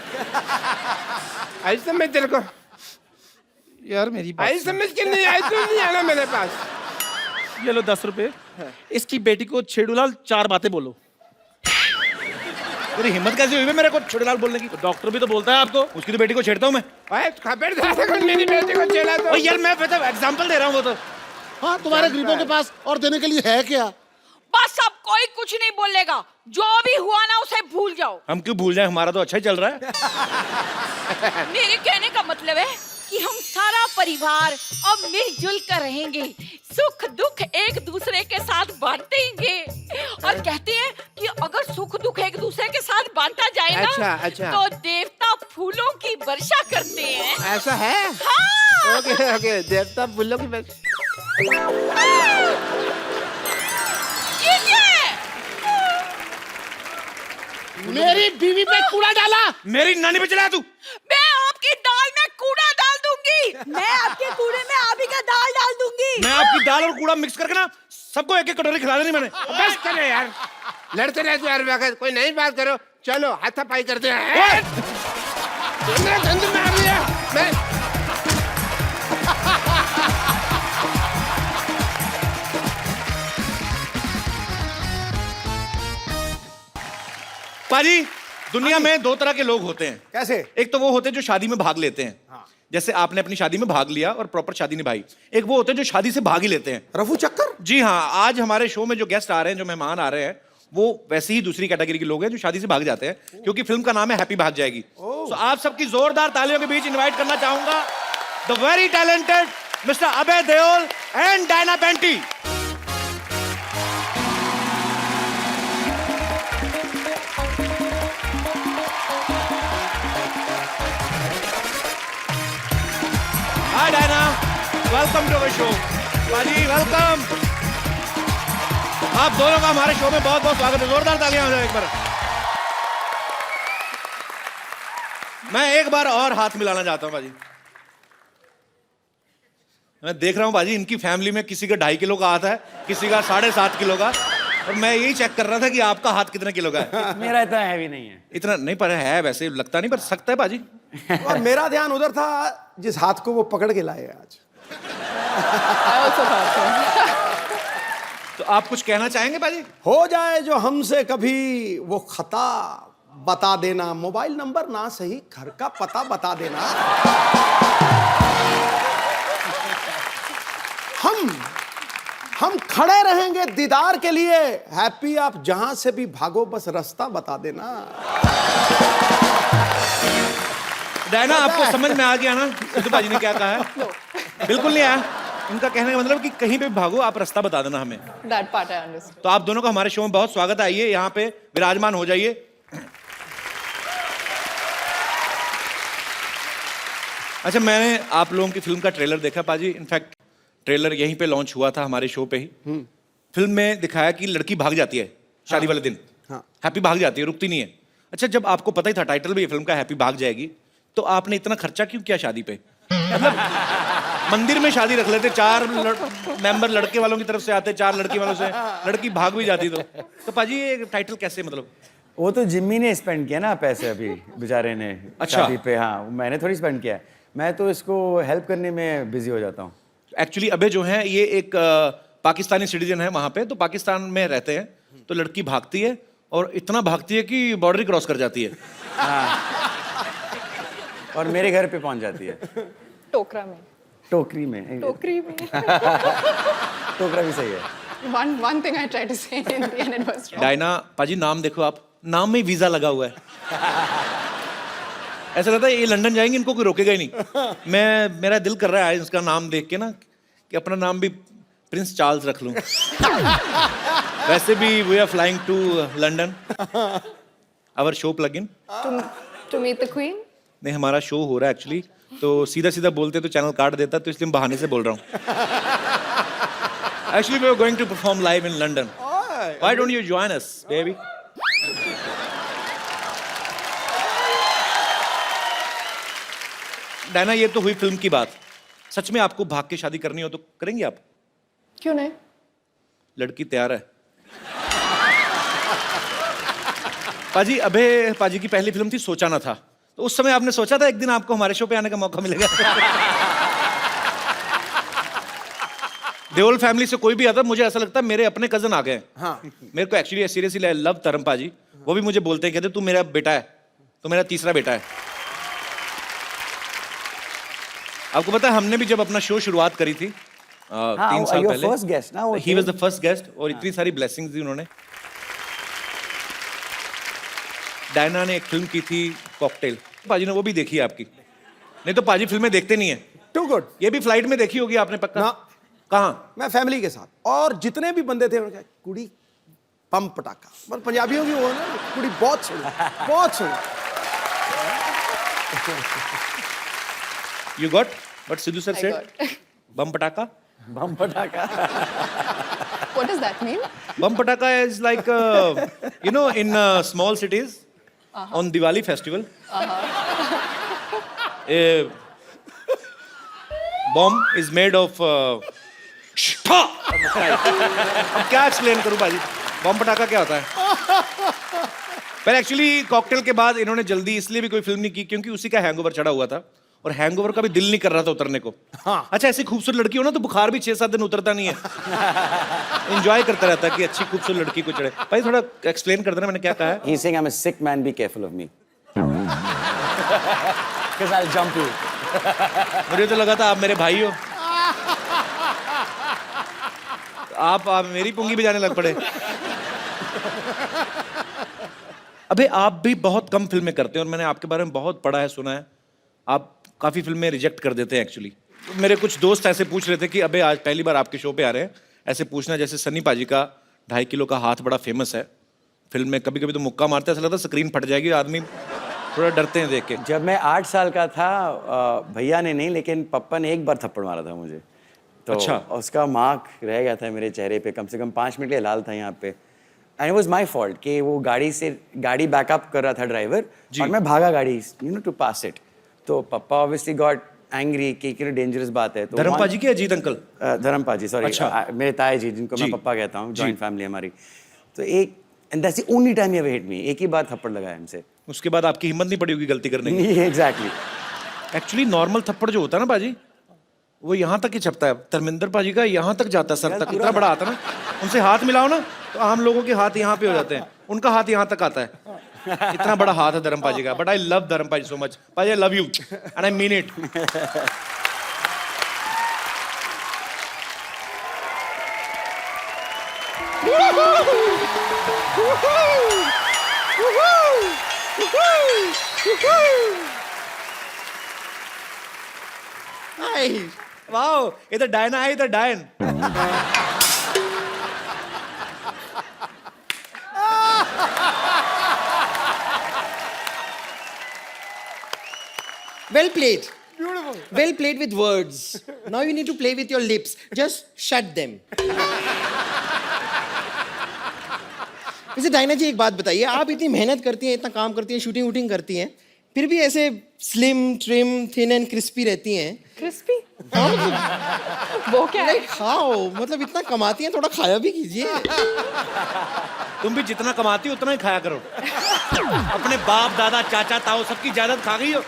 आई समझ तेरे को? यार मेरी बात आई समझ के नहीं आई, तू नहीं आना मेरे पास। ये लो 10 रुपए। इसकी बेटी को छेड़ूलाल 4 बातें बोलो। तेरी हिम्मत कैसे हुई मेरे को छेड़ूलाल बोलने की? तो डॉक्टर भी तो बोलता है आपको, उसकी तो बेटी को छेड़ता हूँ मैं। ओए खबरदार, अगर मेरी बेटी को छेड़ा तो। ओ यार मैं एग्जांपल दे रहा हूँ वो तो। हाँ, तुम्हारे गरीबों के पास और देने के लिए है क्या? बस अब कोई कुछ नहीं बोलेगा। जो भी हुआ ना उसे भूल जाओ। हम क्यों भूल जाए, हमारा तो अच्छा ही चल रहा है। मेरे कहने का मतलब है कि हम सारा परिवार अब मिलजुल कर रहेंगे, सुख दुख एक दूसरे के साथ बांटेंगे। और कहते हैं कि अगर सुख दुख एक दूसरे के साथ बांटा जाए ना, अच्छा। तो देवता फूलों की वर्षा करते हैं। ऐसा है? हाँ। ओके ओके, देवता फूलों की बस। ये क्या है? मेरी बीवी पे कूड़ा डाला। मेरी नानी पे चला तू। मैं आपकी दाल में कूड़ा डाल दूंगी। मैं आपके कूड़े में आप ही का दाल डाल दूंगी। मैं आपकी दाल और कूड़ा मिक्स करके ना सबको एक एक कटोरी खिला देनी मैंने। बस करो यार, लड़ते रहते हर वक्त। कोई नई बात करो, चलो हाथापाई करते हैं। तुमने धंध मार लिया। मैं पाजी, दुनिया में 2 तरह के लोग होते हैं। कैसे? एक तो वो होते हैं जो शादी में भाग लेते हैं। हाँ। जैसे आपने अपनी शादी में भाग लिया और प्रॉपर शादी निभाई। एक वो होते हैं जो शादी से भाग ही लेते हैं। रफू चक्कर? जी हाँ, आज हमारे शो में जो गेस्ट आ रहे हैं, जो मेहमान आ रहे हैं, वो वैसे ही दूसरी कैटेगरी के लोग हैं जो शादी से भाग जाते हैं, क्योंकि फिल्म का नाम है हैप्पी भाग जाएगी। तो आप सबकी जोरदार तालियों के बीच इन्वाइट करना चाहूंगा the very talented mister Abhay Deol and Diana Penty. Hi Diana, welcome to our show. पाजी वेलकम। आप दोनों का हमारे शो में बहुत बहुत स्वागत है। जोरदार तालियां हो जाए एक बार। मैं एक बार और हाथ मिलाना चाहता हूं बाजी। मैं देख रहा हूं बाजी, इनकी फैमिली में किसी का 2.5 किलो का हाथ है, किसी का 7.5 किलो का। और मैं यही चेक कर रहा था कि आपका हाथ कितने किलो का है। मेरा इतना हैवी नहीं है। इतना नहीं, पर है वैसे, लगता नहीं, पर सकता है बाजी। और मेरा ध्यान उधर था जिस हाथ को वो पकड़ के लाए आज। तो आप कुछ कहना चाहेंगे बाजी? हो जाए जो हमसे कभी वो खता, बता देना। मोबाइल नंबर ना सही, घर का पता बता देना। हम हम खड़े रहेंगे दीदार के लिए। हैप्पी आप जहां से भी भागो, बस रास्ता बता देना। डायना, आपको समझ में आ गया ना सिद्धू भाजी ने क्या कहा है? बिल्कुल नहीं आया। उनका कहने का मतलब कि कहीं पे भी भागो, आप रास्ता बता देना हमें। That part I understood. तो आप दोनों का हमारे शो में बहुत स्वागत है। आइए यहाँ पे विराजमान हो जाइए। अच्छा, मैंने आप लोगों की फिल्म का ट्रेलर देखा पाजी। इनफैक्ट ट्रेलर यहीं पे लॉन्च हुआ था हमारे शो पे ही। फिल्म में दिखाया कि लड़की भाग जाती है शादी वाले दिन। हैप्पी भाग जाती है, रुकती नहीं है। अच्छा, जब आपको पता ही था टाइटल भी ये फिल्म का हैप्पी भाग जाएगी, तो आपने इतना खर्चा क्यों किया शादी पे? मतलब मंदिर में शादी रख लेते, 4 मेंबर लड़के वालों की तरफ से आते, 4 लड़की वालों से, लड़की भाग भी जाती। तो पाजी ये टाइटल कैसे, मतलब? वो तो जिम्मी ने स्पेंड किया ना पैसे अभी बेचारे ने। अच्छा। शादी पे। हाँ, मैंने थोड़ी स्पेंड किया है। मैं तो इसको हेल्प करने में बिजी हो जाता हूँ। एक्चुअली अबे जो है ये एक पाकिस्तानी सिटीजन है वहां पे, तो पाकिस्तान में रहते हैं। तो लड़की भागती है और इतना भागती है कि बॉर्डर ही क्रॉस कर जाती है। हाँ। और मेरे घर पे पहुंच जाती है। टोकरा में। टोकरी में। टोकरी में। टोकरा भी सही है। One thing I tried to say in Hindi and it was wrong. Diana पाजी, नाम देखो आप, नाम में वीजा लगा हुआ है। ऐसा लगता है ये लंदन जाएंगे, इनको कोई रोकेगा ही नहीं। मेरा दिल कर रहा है इसका नाम देख के ना कि अपना नाम भी प्रिंस चार्ल्स रख लूं। वैसे भी we are flying to London. Our show plug in To meet the queen? नहीं, हमारा शो हो रहा है एक्चुअली, तो सीधा सीधा बोलते तो चैनल काट देता, तो इसलिए बहाने से बोल रहा हूँ। Actually we are going to perform live in London. Why don't you join us baby? Diana, ये तो हुई फिल्म की बात। सच में आपको भाग के शादी करनी हो तो करेंगे आप? क्यों नहीं? लड़की तैयार है। पाजी, अबे पाजी की पहली फिल्म थी सोचा ना था, तो उस समय आपने सोचा था एक दिन आपको हमारे शो पे आने का मौका मिलेगा? देओल फैमिली से कोई भी आता, मुझे ऐसा लगता है मेरे अपने कजन आ गए। हाँ। मेरे को एक्चुअली सीरियसली आई लव तरम पाजी। वो भी मुझे बोलते हैं, कहते तू मेरा बेटा है, तो मेरा तीसरा बेटा है। आपको पता है हमने भी जब अपना शो शुरुआत करी थी 3 साल पहले, फर्स्ट गेस्ट ना वो। He was the first guest, और इतनी सारी ब्लेसिंग्स दी उन्होंने। डायना ने एक फिल्म की थी कॉकटेल, पाजी ने वो भी देखी है आपकी? नहीं तो पाजी फिल्में देखते नहीं है। Too good. ये भी फ्लाइट में देखी होगी आपने पक्का? ना। कहाँ? मैं फैमिली के साथ, और जितने भी बंदे थे उन्होंने कहा कुड़ी पम पटाखा, मतलब पंजाबियों की वो है ना, कुड़ी बहुत सुनी, बहुत सुनी। You got what Sidhu sir I said? got. Bum pataka? बम पटाखा। What does that mean? Bum pataka is like, you know, in small cities, on Diwali festival, a bomb is made of अब क्या explain करूं भाजी? बम पटाखा क्या होता है? पर एक्चुअली कॉकटेल के बाद इन्होंने जल्दी इसलिए भी कोई फिल्म नहीं की क्योंकि उसी का हैंगओवर चढ़ा हुआ था, और हैंगओवर का भी दिल नहीं कर रहा था उतरने को। हाँ। अच्छा, ऐसी खूबसूरत लड़की हो ना तो बुखार भी 6-7 दिन उतरता नहीं है। एंजॉय करता रहता है कि अच्छी खूबसूरत लड़की को चढ़े। भाई थोड़ा एक्सप्लेन कर देना मैंने क्या कहा है? He's saying I'm a sick man, be careful of me. Because I'll jump you. मुझे तो लगा था आप मेरे भाई हो। आप मेरी पुंगी बजाने लग पड़े। अबे आप भी बहुत कम फिल्में करते हैं, और मैंने आपके बारे में बहुत पढ़ा है, सुना है। आप काफी फिल्में रिजेक्ट कर देते हैं एक्चुअली। तो मेरे कुछ दोस्त ऐसे पूछ रहे थे कि अबे आज पहली बार आपके शो पे आ रहे हैं, ऐसे पूछना जैसे सन्नी पाजी का 2.5 किलो का हाथ बड़ा फेमस है फिल्म में, कभी कभी तो मुक्का मारते हैं, ऐसा लगता है स्क्रीन फट जाएगी, आदमी थोड़ा डरते हैं देख के। जब मैं 8 साल का था, भैया ने नहीं लेकिन पप्पा ने एक बार थप्पड़ मारा था मुझे, तो अच्छा। उसका मार्क रह गया था मेरे चेहरे पे, कम से कम 5 मिनट के लाल था यहाँ पे। And it was my fault कि वो गाड़ी बैकअप कर रहा था ड्राइवर, और मैं भागा गाड़ी, you know, to pass it. तो पप्पा ऑब्वियसली गॉट एंग्री कि डेंजरस बात है। तो धर्म पाजी की अजीत अंकल? धर्म पाजी, सॉरी। अच्छा। मेरे ताए जी, जिनको मैं पप्पा कहता हूँ, जॉइंट फैमिली हमारी। तो एक, and that's the only time he ever hit me, एक ही बार थप्पड़ लगाया हमसे। उसके बाद आपकी हिम्मत नहीं पड़ी होगी गलती करने की। एग्जैक्टली। एक्चुअली नॉर्मल थप्पड़ जो होता है ना पाजी, वो यहाँ तक ही छपता है। धर्मेंद्र पाजी का यहाँ तक जाता है, सर तक, इतना बड़ा आता है ना। उनसे हाथ मिलाओ ना तो आम लोगों के हाथ यहाँ पे हो जाते हैं, उनका हाथ यहाँ तक आता है। इतना बड़ा हाथ है धर्म पाजी का। बट आई लव धर्म पाजी सो मच। पाजी, आई love you and I mean it. Wow, इधर डायना है, इधर डायन. Well played. Beautiful. Well played with words. Now you need to play with your lips. Just shut them. वैसे Diana जी एक बात बताइए, आप इतनी मेहनत करती हैं, इतना काम करती हैं, शूटिंग वूटिंग करती हैं, फिर भी ऐसे slim trim thin and crispy रहती हैं. Crispy? वो क्या है? खाओ, मतलब इतना कमाती हैं, थोड़ा खाया भी कीजिए. तुम भी जितना कमाती हो उतना ही खाया करो. अपने बाप दादा चाचा ताऊ सबकी जायदाद खा गई हो.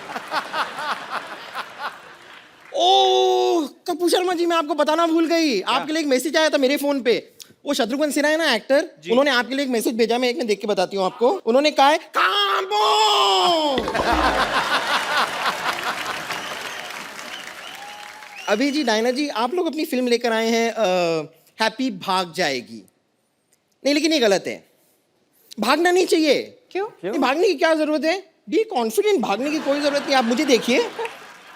ओह कपूर शर्मा जी, मैं आपको बताना भूल गई. आपके लिए एक मैसेज आया था मेरे फोन पे. वो शत्रुघ्न सिन्हा है ना एक्टर, उन्होंने आपके लिए एक मैसेज भेजा. मैं एक में देख के बताती हूँ आपको. उन्होंने कहा है कांबो. अभी जी डायना जी, आप लोग अपनी फिल्म लेकर आए हैं हैप्पी भाग जाएगी. नहीं लेकिन ये गलत है. भागना नहीं चाहिए. क्यों? नहीं, भागने की क्या जरूरत है? Be confident. भागने की कोई जरूरत नहीं. आप मुझे देखिए,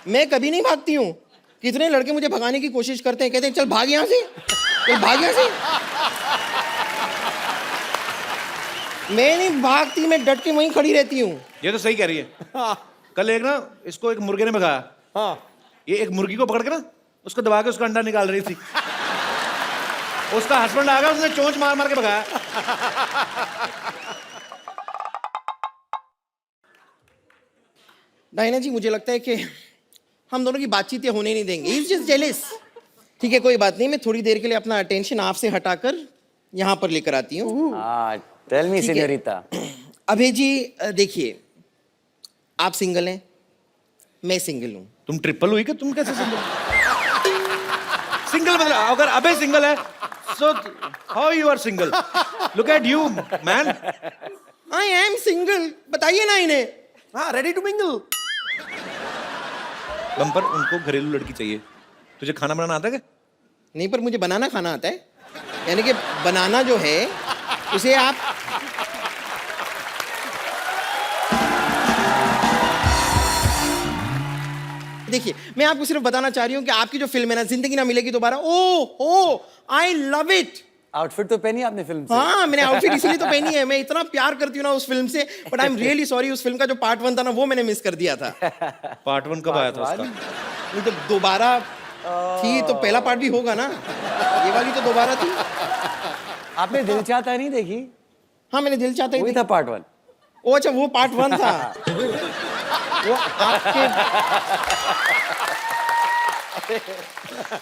मैं कभी नहीं भागती हूँ. कितने लड़के मुझे भगाने की कोशिश करते हैं, कहते हैं चल भाग यहाँ से, चल भाग यहाँ से. मैं नहीं भागती, मैं डट के वहीं खड़ी रहती हूँ. ये तो सही कह रही है. कल एक ना इसको एक मुर्गे ने भगाया. हाँ. ये एक मुर्गी को पकड़ के ना उसको दबा के उसका अंडा निकाल रही थी. उसका हस्बैंड आ गया, उसने चोंच मार मार के भगाया. डायना जी, मुझे लगता है कि हम दोनों की बातचीत ये होने नहीं देंगे. He's just jealous. ठीक है, कोई बात नहीं. मैं थोड़ी देर के लिए अपना अटेंशन आपसे हटाकर यहाँ पर लेकर आती हूँ. टेल मी ठीक है. सीनियोरिटा. अभय जी देखिए, आप सिंगल हैं, मैं सिंगल हूँ. तुम ट्रिपल हुई क्या? तुम कैसे सिंगल? सिंगल मतलब अगर अबे सिंगल है, so how you are single? Look at you, man. I am single. बताइए ना इन्हें. हाँ, ready to mingle. बम्पर, उनको घरेलू लड़की चाहिए. तुझे खाना बनाना आता है क्या? नहीं, पर मुझे बनाना खाना आता है. यानी कि बनाना जो है उसे आप देखिए, मैं आपको सिर्फ बताना चाह रही हूँ कि आपकी जो फिल्म है ना, जिंदगी ना मिलेगी दोबारा. ओ आई लव इट. आउटफिट तो पहनी आपने फिल्म से. हाँ, मैंने आउटफिट इसलिए तो पहनी है. मैं इतना प्यार करती हूँ ना उस फिल्म से. But I am really sorry, उस फिल्म का जो पार्ट 1 था ना, वो मैंने मिस कर दिया था. पार्ट 1 कब आया था उसका? नहीं तो दोबारा थी तो पहला पार्ट भी होगा ना. ये वाली तो दोबारा थी. आपने दिल चाहता नहीं देखी? हाँ, मैंने दिल चाहता वही था पार्ट 1. ओ अच्छा, वो पार्ट 1 था. वो आपके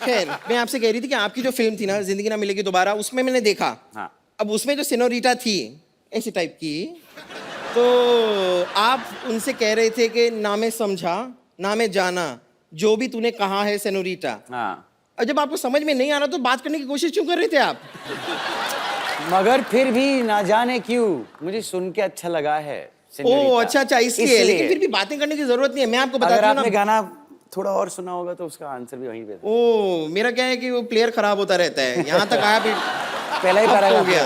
खैर, मैं आपसे कह रही थी कि आपकी जो फिल्म थी ना, जिंदगी ना मिलेगी दोबारा, उसमें मैंने देखा. हाँ. अब उसमें जो सिनोरिटा थी ऐसी टाइप की, तो आप उनसे कह रहे थे कि ना मैं समझा ना मैं जाना, जो भी तूने कहा है सिनोरिटा. हाँ. और जब आपको समझ में नहीं आ रहा तो बात करने की कोशिश क्यों कर रहे थे आप? मगर फिर भी ना जाने क्यों मुझे सुन के अच्छा लगा है. ओह अच्छा, इसलिए. लेकिन फिर भी बातें करने की जरूरत नहीं है. मैं आपको बताती हूँ ना, आपने गाना थोड़ा और सुना होगा तो उसका आंसर भी वहीं पे था. ओ मेरा क्या है कि वो प्लेयर खराब होता रहता है. यहाँ तक आया, फिर पहला ही हो पैराग्राफ गया.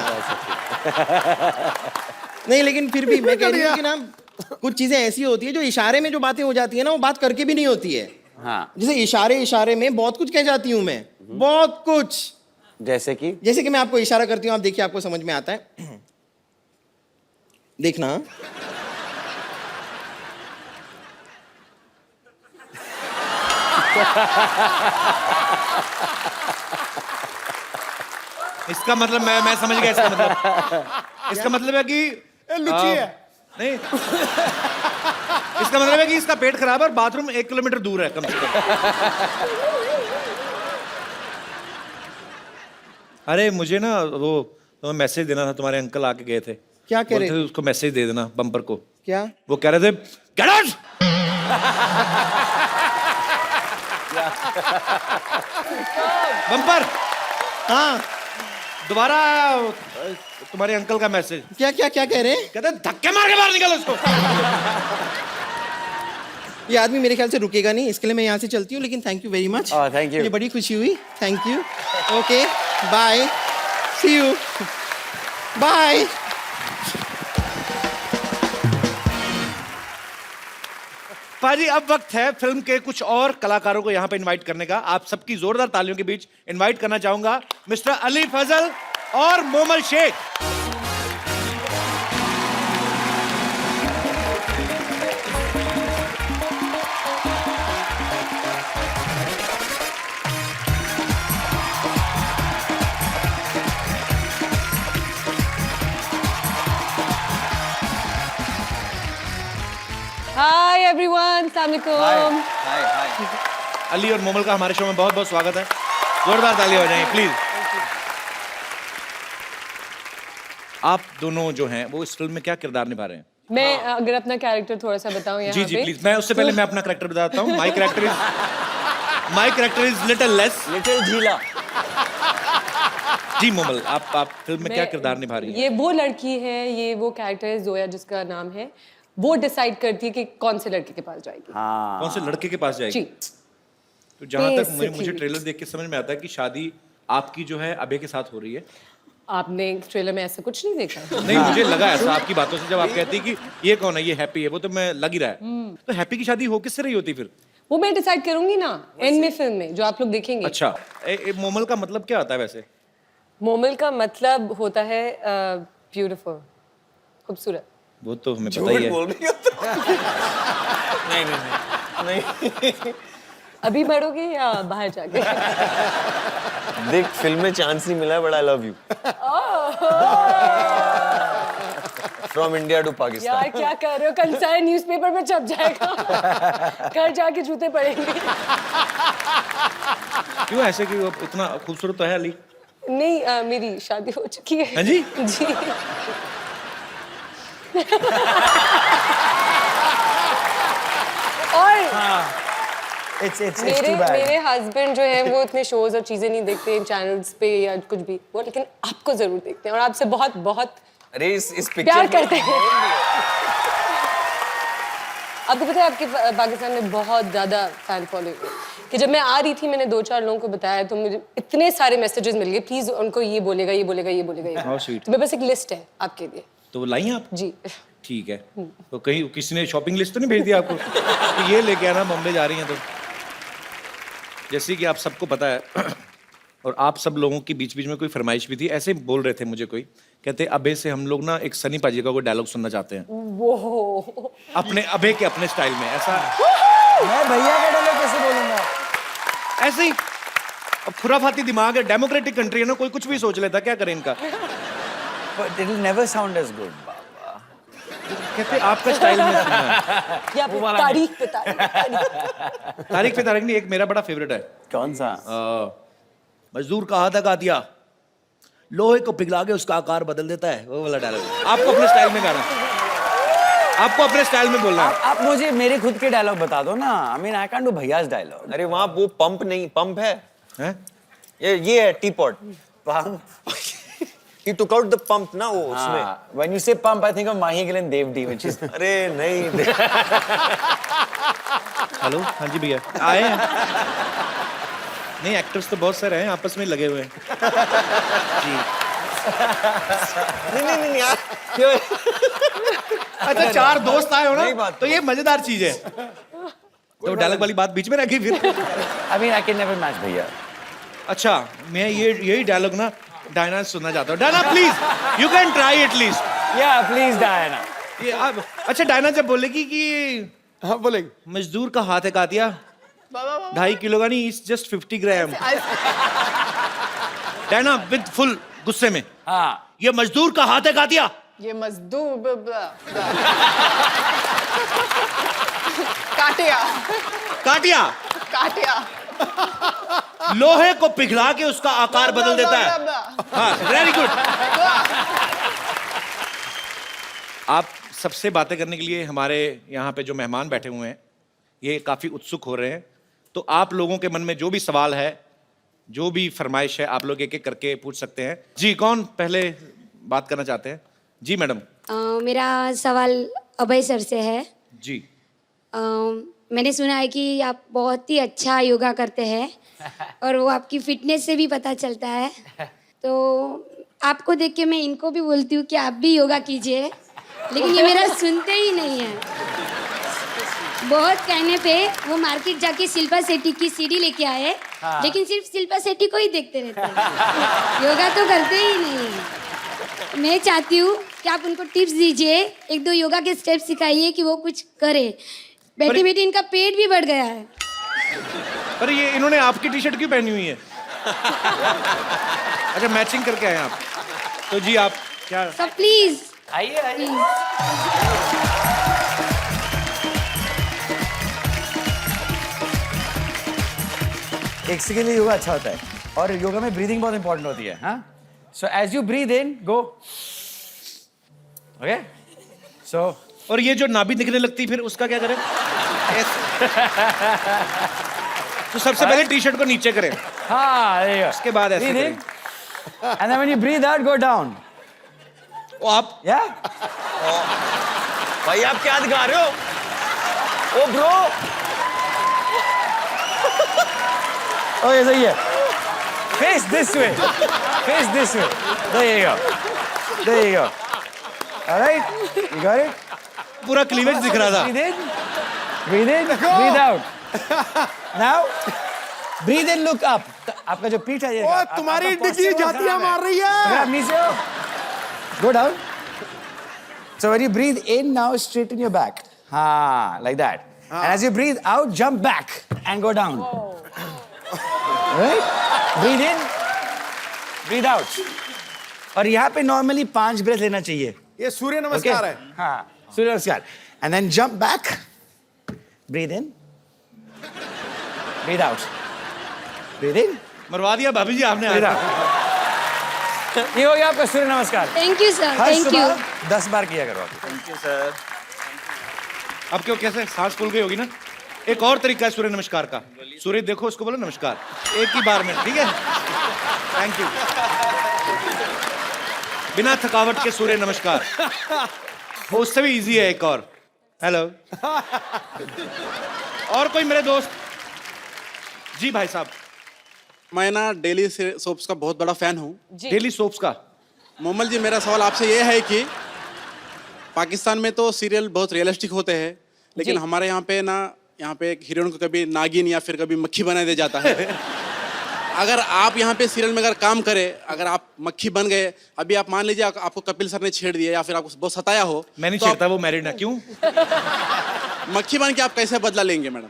नहीं लेकिन फिर भी मैं कह रही हूँ कि ना, कुछ चीजें ऐसी होती है जो इशारे में जो बातें हो जाती है ना, वो बात करके भी नहीं होती है. हाँ. जैसे इशारे में बहुत कुछ कह जाती हूँ मैं. बहुत कुछ. जैसे कि मैं आपको इशारा करती हूँ, आप देखिए आपको समझ में आता है. देखना. इसका मतलब मैं समझ गया. इसका मतलब है कि लुच्ची है. नहीं, इसका मतलब है कि इसका पेट खराब है और बाथरूम 1 किलोमीटर दूर है कम से कम. अरे मुझे ना वो तुम्हें मैसेज देना था. तुम्हारे अंकल आके गए थे. क्या कह रहे थे? उसको मैसेज दे देना बम्पर को. क्या? वो कह रहे थे गेट आउट. बम्पर. हाँ, दोबारा तुम्हारे अंकल का मैसेज. क्या कह रहे हैं? कहते धक्के मार के बाहर निकलो उसको. ये आदमी मेरे ख्याल से रुकेगा नहीं, इसके लिए मैं यहाँ से चलती हूँ. लेकिन thank you very much. Thank you. मुझे बड़ी खुशी हुई. Thank you. Okay, bye, see you. Bye. पाजी अब वक्त है फिल्म के कुछ और कलाकारों को यहाँ पे इनवाइट करने का। आप सबकी जोरदार तालियों के बीच इनवाइट करना चाहूंगा मिस्टर अली फजल और Momal Sheikh. Hi everyone, Assalamualaikum. Ali और मोमल का हमारे शो में बहुत बहुत स्वागत है। जोरदार तालियां हो जाएं प्लीज। आप दोनों जो हैं वो इस फिल्म में क्या किरदार निभा रहे हैं? मैं अगर अपना कैरेक्टर थोड़ा सा बताऊं यहाँ जी जी पे। प्लीज। मैं उससे पहले मैं अपना कैरेक्टर बताता हूँ। My character is little less, little झीला। जी मोमल आप फिल्म में क्या किरदार निभा रही हैं? ये वो लड़की है, ये वो कैरेक्टर है जोया जिसका नाम है। वो डिसाइड करती है कि कौन से लड़के के पास जाएगी। हाँ। कौन से लड़के के पास जाएगी? जी। तो जहां तक मुझे Basically. ट्रेलर देख के समझ में आता है कि शादी आपकी जो है अभय के साथ हो रही है। आपने ट्रेलर में ऐसा कुछ नहीं देखा? नहीं मुझे लगा ऐसा आपकी बातों से, जब आप कहती कि ये कौन है, ये हैप्पी है, वो तो मैं लग ही रहा है। तो हैप्पी की शादी हो किससे रही होती फिर? वो मैं डिसाइड करूंगी ना एंड में फिल्म में, जो आप लोग देखेंगे। अच्छा मोमल का मतलब क्या होता है वैसे? मोमल का मतलब होता है ब्यूटीफुल, खूबसूरत। वो तो हमें पता ही है। नहीं अभी बढ़ोगे या बाहर जाके? देख फिल्म में चांस नहीं मिला है, but I love you from India to Pakistan. यार क्या कर रहे हो? कल सारे न्यूज़पेपर में छप जाएगा। घर जाके जूते पड़ेंगे। क्यों ऐसे कि वो इतना खूबसूरत तो है अली? नहीं मेरी शादी हो चुकी है। हाँ जी? जी। और मेरे हस्बैंड जो है वो इतने शोज और चीजें नहीं देखते चैनल्स पे या कुछ भी, वो लेकिन आपको जरूर देखते हैं और आपसे बहुत बहुत अरे इस प्यार पिक्चर करते हैं। आपको पता है आपके पाकिस्तान में बहुत ज्यादा फैन फॉलोइंग है कि जब मैं आ रही थी मैंने 2-4 लोगों को बताया तो मुझे इतने सारे मैसेजेस मिल गए, प्लीज उनको ये बोलेगा ये बोलेगा ये बोलेगा ये। How sweet. तो मेरे पास एक लिस्ट है आपके लिए। तो वो लाई हैं आप? जी। ठीक है। तो कहीं किसी ने शॉपिंग लिस्ट तो नहीं भेज दी आपको कि ये लेके आना, बॉम्बे जा रही हैं? तो जैसे कि आप सबको पता है और आप सब लोगों की बीच बीच में कोई फरमाइश भी थी, ऐसे बोल रहे थे मुझे कोई, कहते अबे से हम लोग ना एक सनी पाजी का कोई डायलॉग सुनना चाहते हैं वो अपने अबे के अपने स्टाइल में। ऐसा मैं भैया का डायलॉग कैसे बोलूंगा? ऐसे ही अब खुराफाती दिमाग है, डेमोक्रेटिक कंट्री है ना, कोई कुछ भी सोच लेता, क्या करें इनका। But it will never sound as good. कहते आपका स्टाइल में सुनना है। या फिर तारीख पे तारीख। तारीख पे तारीख नहीं, एक मेरा बड़ा फेवरेट है। कौन सा? मजदूर का हाथ का दिया, लोहे को पिघला के उसका आकार बदल देता है, वो वाला डायलॉग। आपको अपने स्टाइल में गाना, आपको अपने स्टाइल में बोलना है। आप मुझे मेरे खुद के डायलॉग बता दो ना। I mean I can't do भैया's डायलॉग। अरे वहाँ वो पंप नहीं, पंप है, हैं? ये है T pot. He took out the pump ना वो उसमें। When you say pump, I think of Mahi Gill and Dev D, which is अरे नहीं हेलो, हाँ जी भैया आए हैं। नहीं एक्टर्स तो बहुत सारे हैं, आपस में लगे हुए हैं जी। नहीं यार क्यों? अच्छा 4 दोस्त आए हो नहीं ना, बात तो ये मजेदार चीज है। तो डायलॉग वाली बात बीच में रखी फिर। I mean I can never match भैया। अच्छा मैं यही डायलॉग ना डायना से सुनना चाहता हूँ। Diana please you can try at least. Yeah, please Diana। ये अच्छा डायना जब बोलेगी कि हाँ बोलेंगे। मजदूर का हाथ है कातिया 2.5 किलो का नहीं, it's just 50 gram. Diana with full गुस्से में, हाँ ये मजदूर का हाथ है कातिया। ये मजदूर काटिया काटिया काटिया लोहे को पिघला के उसका आकार बदल देता है। हाँ वेरी गुड। आप सबसे बातें करने के लिए हमारे यहाँ पे जो मेहमान बैठे हुए हैं ये काफी उत्सुक हो रहे हैं, तो आप लोगों के मन में जो भी सवाल है, जो भी फरमाइश है, आप लोग एक एक करके पूछ सकते हैं। जी कौन पहले बात करना चाहते हैं? जी मैडम। मेरा सवाल अभय सर से है। जी। मैंने सुना है कि आप बहुत ही अच्छा योगा करते हैं और वो आपकी फिटनेस से भी पता चलता है। तो आपको देख के मैं इनको भी बोलती हूँ कि आप भी योगा कीजिए, लेकिन ये मेरा सुनते ही नहीं है। बहुत कहने पे वो मार्केट जाके शिल्पा शेट्टी की सीडी लेके आए, लेकिन सिर्फ शिल्पा शेट्टी को ही देखते रहते हैं, योगा तो करते ही नहीं है। मैं चाहती हूँ कि आप उनको टिप्स दीजिए, 1-2 योगा के स्टेप सिखाइए कि वो कुछ करे। बैठे बैठे इनका पेट भी बढ़ गया है। पर ये इन्होंने आपकी टी शर्ट क्यों पहनी हुई है? अच्छा, मैचिंग करके आए आप। तो जी आप क्या? सब प्लीज आइए एक सेकंड लिए योगा अच्छा होता है, और योगा में ब्रीदिंग बहुत इंपॉर्टेंट होती है। हाँ, so as you breathe in go, okay, so और ये जो नाभि दिखने लगती फिर उसका क्या करें? तो सबसे पहले टी शर्ट को नीचे करें। हाँ, उसके बाद ऐसे करें। And then when you breathe out go down. ओ आप या भाई आप क्या दिखा रहे हो? ओ ब्रो, ओके सही है। Face this way, face this way, there you go, there you go, alright, you got it. पूरा क्लीवेज दिख रहा था। Breathe in, breathe out. Now, breathe in, look up. आपका जो पीठ है ये, ओ, तुम्हारी डिग्गी जातियां मार रही है। अगर आप नीचे हो, go down. So when you breathe in, now straighten your back. हाँ, like that. And as you breathe out, jump back and go down. Right? Breathe in, breathe out. और यहाँ पे normally 5 breath लेना चाहिए। ये सूर्य नमस्कार है। हाँ, सूर्य नमस्कार। And then jump back. Breathe in. Breathe out. Breathe in. मरवा दिया भाभी जी आपने। Breathe out. ये हो गया आपका सूर्य नमस्कार। Thank you sir, her thank you. सुबह 10 बार किया करो आप। Thank you sir. अब क्यों कैसे सांस फूल गई होगी ना? एक और तरीका है सूर्य नमस्कार का। सूर्य देखो, उसको बोलो नमस्कार एक ही बार में, ठीक है? Thank you. बिना थकावट के सूर्य नमस्कार। वो उससे भी इजी है। एक और, हेलो। और कोई मेरे दोस्त? जी भाई साहब। मैं ना डेली सोप्स का बहुत बड़ा फैन हूँ। डेली सोप्स का? मोमल जी, मेरा सवाल आपसे ये है कि पाकिस्तान में तो सीरियल बहुत रियलिस्टिक होते हैं, लेकिन हमारे यहाँ पे एक हीरोइन को कभी नागिन या फिर कभी मक्खी बना दिया जाता है। अगर आप यहाँ पे सीरियल में अगर काम करें, अगर आप मक्खी बन गए, अभी आप मान लीजिए आपको कपिल सर ने छेड़ दिया या फिर आपको बहुत सताया हो, मैं नहीं छेड़ता, वो मैरिड है। क्यों? मक्खी बन के आप कैसे बदला लेंगे मैडम?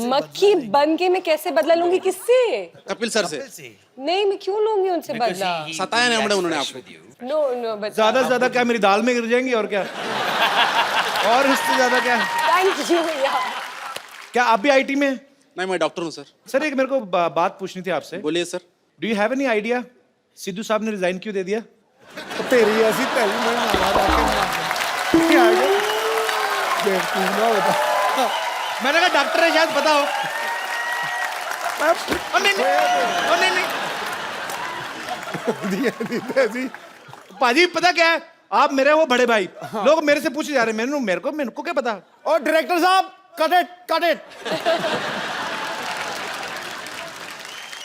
मक्खी बन के मैं कैसे बदला लूंगी? किससे? कपिल सर से। नहीं, मैं क्यों लूंगी उनसे बदला? सताया नहीं मैडम उन्होंने आपको? नो नो, बट ज्यादा से ज्यादा क्या मेरी दाल में गिर जाएंगी और क्या? और इससे ज्यादा क्या? थैंक यू भैया। क्या आप भी आईटी में? नहीं, मैं डॉक्टर हूँ सर। सर एक मेरे को बात पूछनी थी आपसे। बोलिए sir. Do you have any idea Sidhu साहब ने रिजाइन क्यों दे दिया? तेरी ऐसी पहली मैं मैंने कहा डॉक्टर है, शायद पता हो। नहीं पाजी, पता क्या है, आप मेरे वो बड़े भाई। लोग मेरे से पूछे जा रहे हैं, मेरे को क्या पता। और डायरेक्टर साहब, कट इट।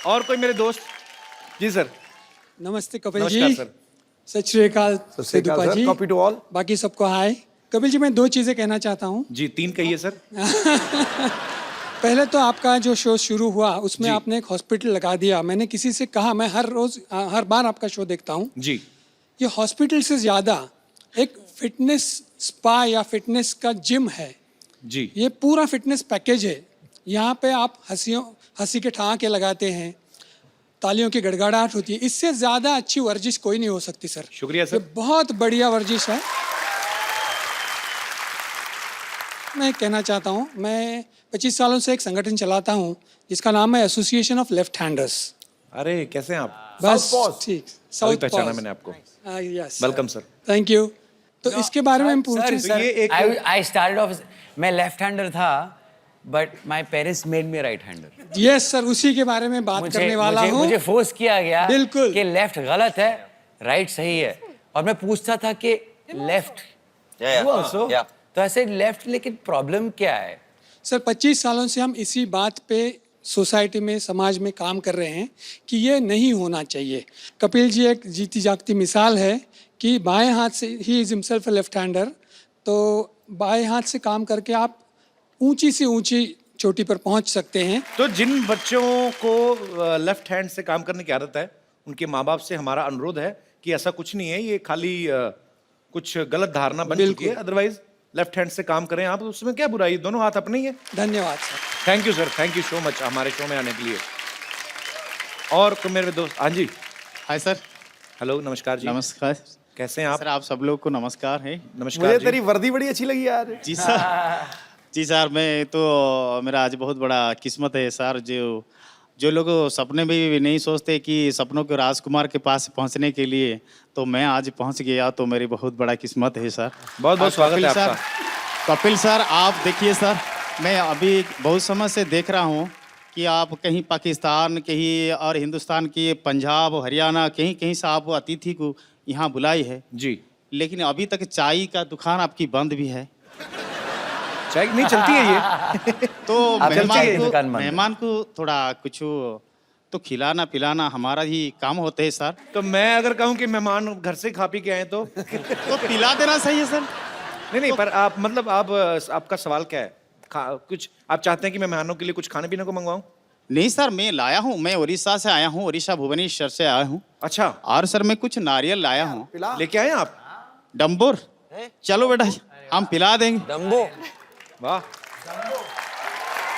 और कोई मेरे दोस्त? जी सर। नमस्ते कपिल नमस्कार जी। सर। सत श्री अकाल Sidhu ji. Copy to all. बाकी सबको हाय। कपिल जी, मैं 2 चीजें कहना चाहता हूँ। जी 3 कहिए सर। पहले तो आपका जो शो शुरू हुआ उसमें आपने एक हॉस्पिटल लगा दिया। मैंने किसी से कहा, मैं हर बार आपका शो देखता हूँ जी। ये हॉस्पिटल से ज्यादा एक फिटनेस स्पा या फिटनेस का जिम है जी। ये पूरा फिटनेस पैकेज है। यहाँ पे आप हंसी के ठहाके लगाते हैं, तालियों की गड़गड़ाहट होती है। इससे ज्यादा अच्छी वर्जिश कोई नहीं हो सकती सर। शुक्रिया सर। ये बहुत बढ़िया वर्जिश है। मैं कहना चाहता हूँ, मैं 25 सालों से एक संगठन चलाता हूँ जिसका नाम है एसोसिएशन ऑफ लेफ्ट हैंडर्स। अरे कैसे हैं आप? बस ठीक, साउथ पहचाना मैंने आपको। Yes, welcome sir. Thank you. तो इसके बारे में हम पूछे सर, आई स्टार्टेड ऑफ, मैं लेफ्ट हैंडर था but my parents made me right hander. Yes sir, उसी के बारे में बात करने वाला हूँ। मुझे फोर्स किया गया बिल्कुल कि लेफ्ट गलत है, राइट सही है, और मैं पूछता था कि लेफ्ट तो ऐसे लेफ्ट, लेकिन प्रॉब्लम क्या है? सर 25 सालों से हम इसी बात पे सोसाइटी में समाज में काम कर रहे हैं कि ये नहीं होना चाहिए। कपिल जी एक जीती जागती मिसाल है कि बाएं हाथ से ही is himself a left hander, तो बाएं हाथ से काम करके आप ऊंची से ऊंची चोटी पर पहुंच सकते हैं। तो जिन बच्चों को लेफ्ट हैंड से काम करने की आदत है, उनके माँ बाप से हमारा अनुरोध है कि ऐसा कुछ नहीं है, ये खाली कुछ गलत धारणा बन चुकी है। अदरवाइज लेफ्ट हैंड से काम करें आप, उसमें क्या बुराई, दोनों हाथ अपने ही है। धन्यवाद sir. Thank you sir, thank you so much हमारे शो में आने के लिए। और तो मेरे दोस्त, हाँ जी, हाय सर। हेलो, नमस्कार जी। नमस्कार। कैसे हैं आप? सर आप सब लोग को नमस्कार है। नमस्कार मुझे जी। तेरी वर्दी बड़ी अच्छी लगी यार। जी सर। जी सर, मैं तो मेरा आज बहुत बड़ा किस्मत है सर। जो लोग सपने में भी नहीं सोचते कि सपनों के राजकुमार के पास पहुंचने के लिए, तो मैं आज पहुंच गया, तो मेरी बहुत बड़ा किस्मत है सर। बहुत बहुत स्वागत है आपका। कपिल सर, आप देखिए सर, मैं अभी बहुत समय से देख रहा हूँ कि आप कहीं पाकिस्तान, कहीं और हिंदुस्तान की पंजाब, हरियाणा, कहीं कहीं से आप अतिथि को यहाँ बुलाई है जी, लेकिन अभी तक चाय का दुकान आपकी बंद भी है। चाय नहीं चलती है ये। तो दुकान बंद है। मेहमान को थोड़ा कुछ तो खिलाना पिलाना हमारा ही काम होते है सर। तो मैं अगर कहूँ कि मेहमान घर से खा पी के आए तो पिला देना सही है सर। नहीं, पर आप मतलब आप आपका सवाल क्या है? कुछ आप चाहते हैं कि मैं मेहमानों के लिए कुछ खाने पीने को मंगवाऊं? नहीं सर, मैं लाया हूँ, मैं उड़ीसा से आया हूँ, उड़ीसा भुवनेश्वर से आया हूँ। अच्छा। और सर मैं कुछ नारियल लाया हूँ। लेके आए आप? डम्बोर, चलो बेटा हम पिला देंगे। डम्बो, वाह,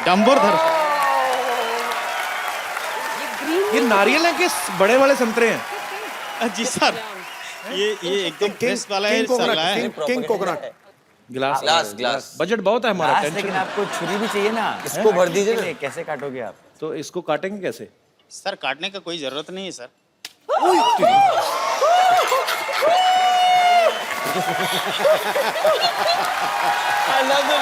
डम्बोर धर। ये नारियल है कि बड़े वाले संतरे हैं? जी सर, ये एकदम फ्रेश वाला है सर, लाया है। King coconut. गिलास, ग्लास, ग्लास। बजट बहुत है हमारा। टेंशन लेकिन आपको छुरी भी चाहिए ना, इसको भर दीजिए ना। कैसे काटोगे आप? तो इसको काटेंगे कैसे? सर काटने का कोई जरूरत नहीं है सर। I love the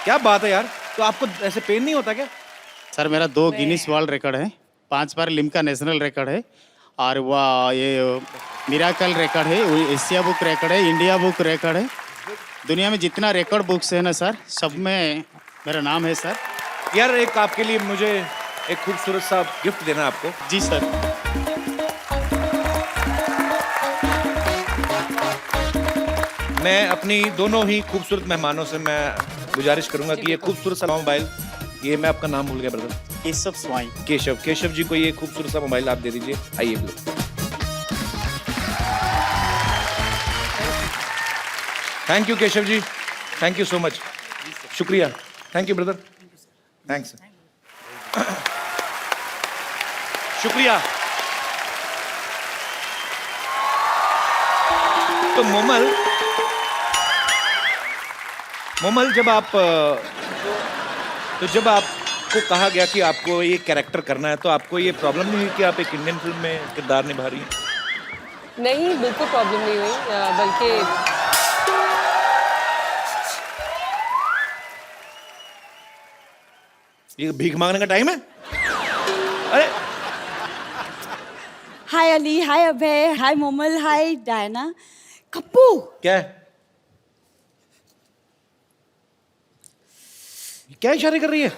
क्या बात है यार, तो आपको ऐसे पेन नहीं होता क्या? सर मेरा 2 गिनीज वर्ल्ड रिकॉर्ड है, 5 बार लिम्का नेशनल रिकॉर्ड है, और वह ये मिराकल रिकॉर्ड है, एशिया बुक रिकॉर्ड है, इंडिया बुक रिकॉर्ड है। दुनिया में जितना रिकॉर्ड बुक्स है ना सर, सब में मेरा नाम है सर। यार एक आपके लिए मुझे एक खूबसूरत सा गिफ्ट देना है आपको। जी सर। मैं अपनी दोनों ही खूबसूरत मेहमानों से मैं गुजारिश करूंगा कि ये खूबसूरत सा मोबाइल, ये मैं आपका नाम भूल गया ब्रदर। केशव स्वाई। केशव जी को ये खूबसूरत सा मोबाइल आप दे दीजिए। आइए brother. Thank you Keshav ji, thank you so much, शुक्रिया, थैंक यू ब्रदर, थैंक्स, शुक्रिया। तो मोमल जब आपको कहा गया कि आपको ये कैरेक्टर करना है, तो आपको ये प्रॉब्लम नहीं हुई कि आप एक इंडियन फिल्म में किरदार निभा रही हैं? नहीं, बिल्कुल प्रॉब्लम नहीं हुई, बल्कि ये भीख मांगने का टाइम है? अरे हाय अली, हाय अभय, हाय मोमल, हाय डायना। कप्पू, क्या है? क्या इशारे कर रही है?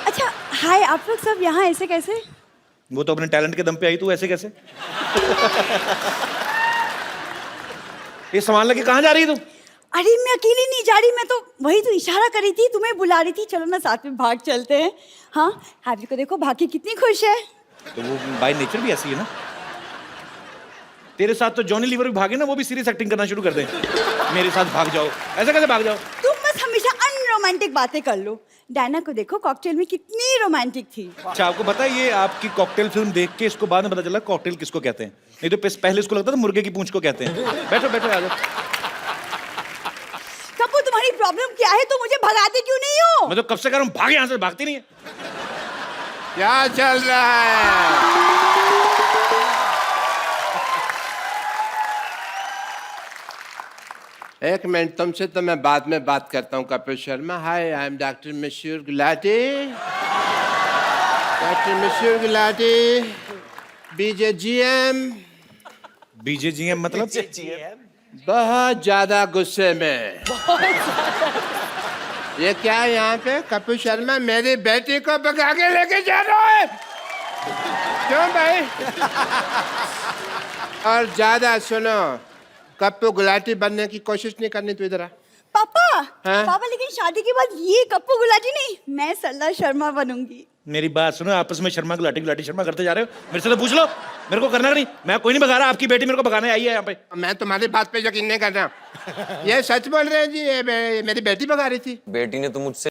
अच्छा हाय, आप लोग सब यहाँ ऐसे कैसे? वो तो अपने टैलेंट के दम पे आई, तू ऐसे कैसे? ये सामान लेके कहाँ जा रही है तू? अरे मैं अकेली नहीं जा रही, मैं तो वही तो इशारा कर रही थी, तुम्हें बुला रही थी, चलो ना साथ में भाग चलते हैं। हाँ, हैप्पी को देखो, भागी कितनी खुश है। तो वो बाय नेचर भी ऐसी है ना। तेरे साथ तो जॉनी लीवर भी भागे ना, वो भी सीरियस एक्टिंग करना शुरू कर दे। मेरे साथ भाग जाओ, ऐसे कैसे भाग जाओ? तुम बस हमेशा अनरोमांटिक बातें कर लो। डायना को देखो, कॉकटेल में कितनी रोमांटिक थी। अच्छा, आपको पता है ये आपकी कॉकटेल फिल्म देख के इसको बाद में पता चला कॉकटेल किसको कहते हैं। नहीं तो पहले इसको लगता था मुर्गे की पूंछ को कहते हैं। बैठो बैठो, आ जाओ। कप्पू, तुम्हारी प्रॉब्लम क्या है? तुम मुझे भगाते क्यों नहीं हो? मैं तो कब से कह रहा हूँ भागे यहाँ से, भागती नहीं है। क्या चल रहा है? एक मिनट, तुमसे तो मैं बाद में बात करता हूँ कपिल शर्मा। हाय, आई एम डॉक्टर मशहूर गुलाटी। डॉक्टर मशहूर गुलाटी, BJGM। BJGM मतलब? बहुत ज्यादा गुस्से में। ये क्या है यहाँ पे? कपिल शर्मा मेरी बेटी को भगा के लेके जा रहा है। क्यों भाई? और ज्यादा सुनो, कप्पू गुलाटी बनने की कोशिश नहीं करनी। तू इधर आ। पापा, हाँ? पापा लेकिन शादी के बाद ये कप्पू गुलाटी नहीं, मैं सरला शर्मा बनूंगी। मेरी बात सुनो, आपस में शर्मा गुलाटी गुलाटी शर्मा करते जा रहे हो। मेरे से तो पूछ लो, मेरे को करना नहीं। मैं कोई नहीं भगा रहा, आपकी बेटी मेरे को भगाने आई है यहाँ पे। मैं तुम्हारी बात पे यकीन नहीं कर रहा। ये सच बोल रहे हैं जी, ये मेरी बेटी भगा रही थी। बेटी ने तो मुझसे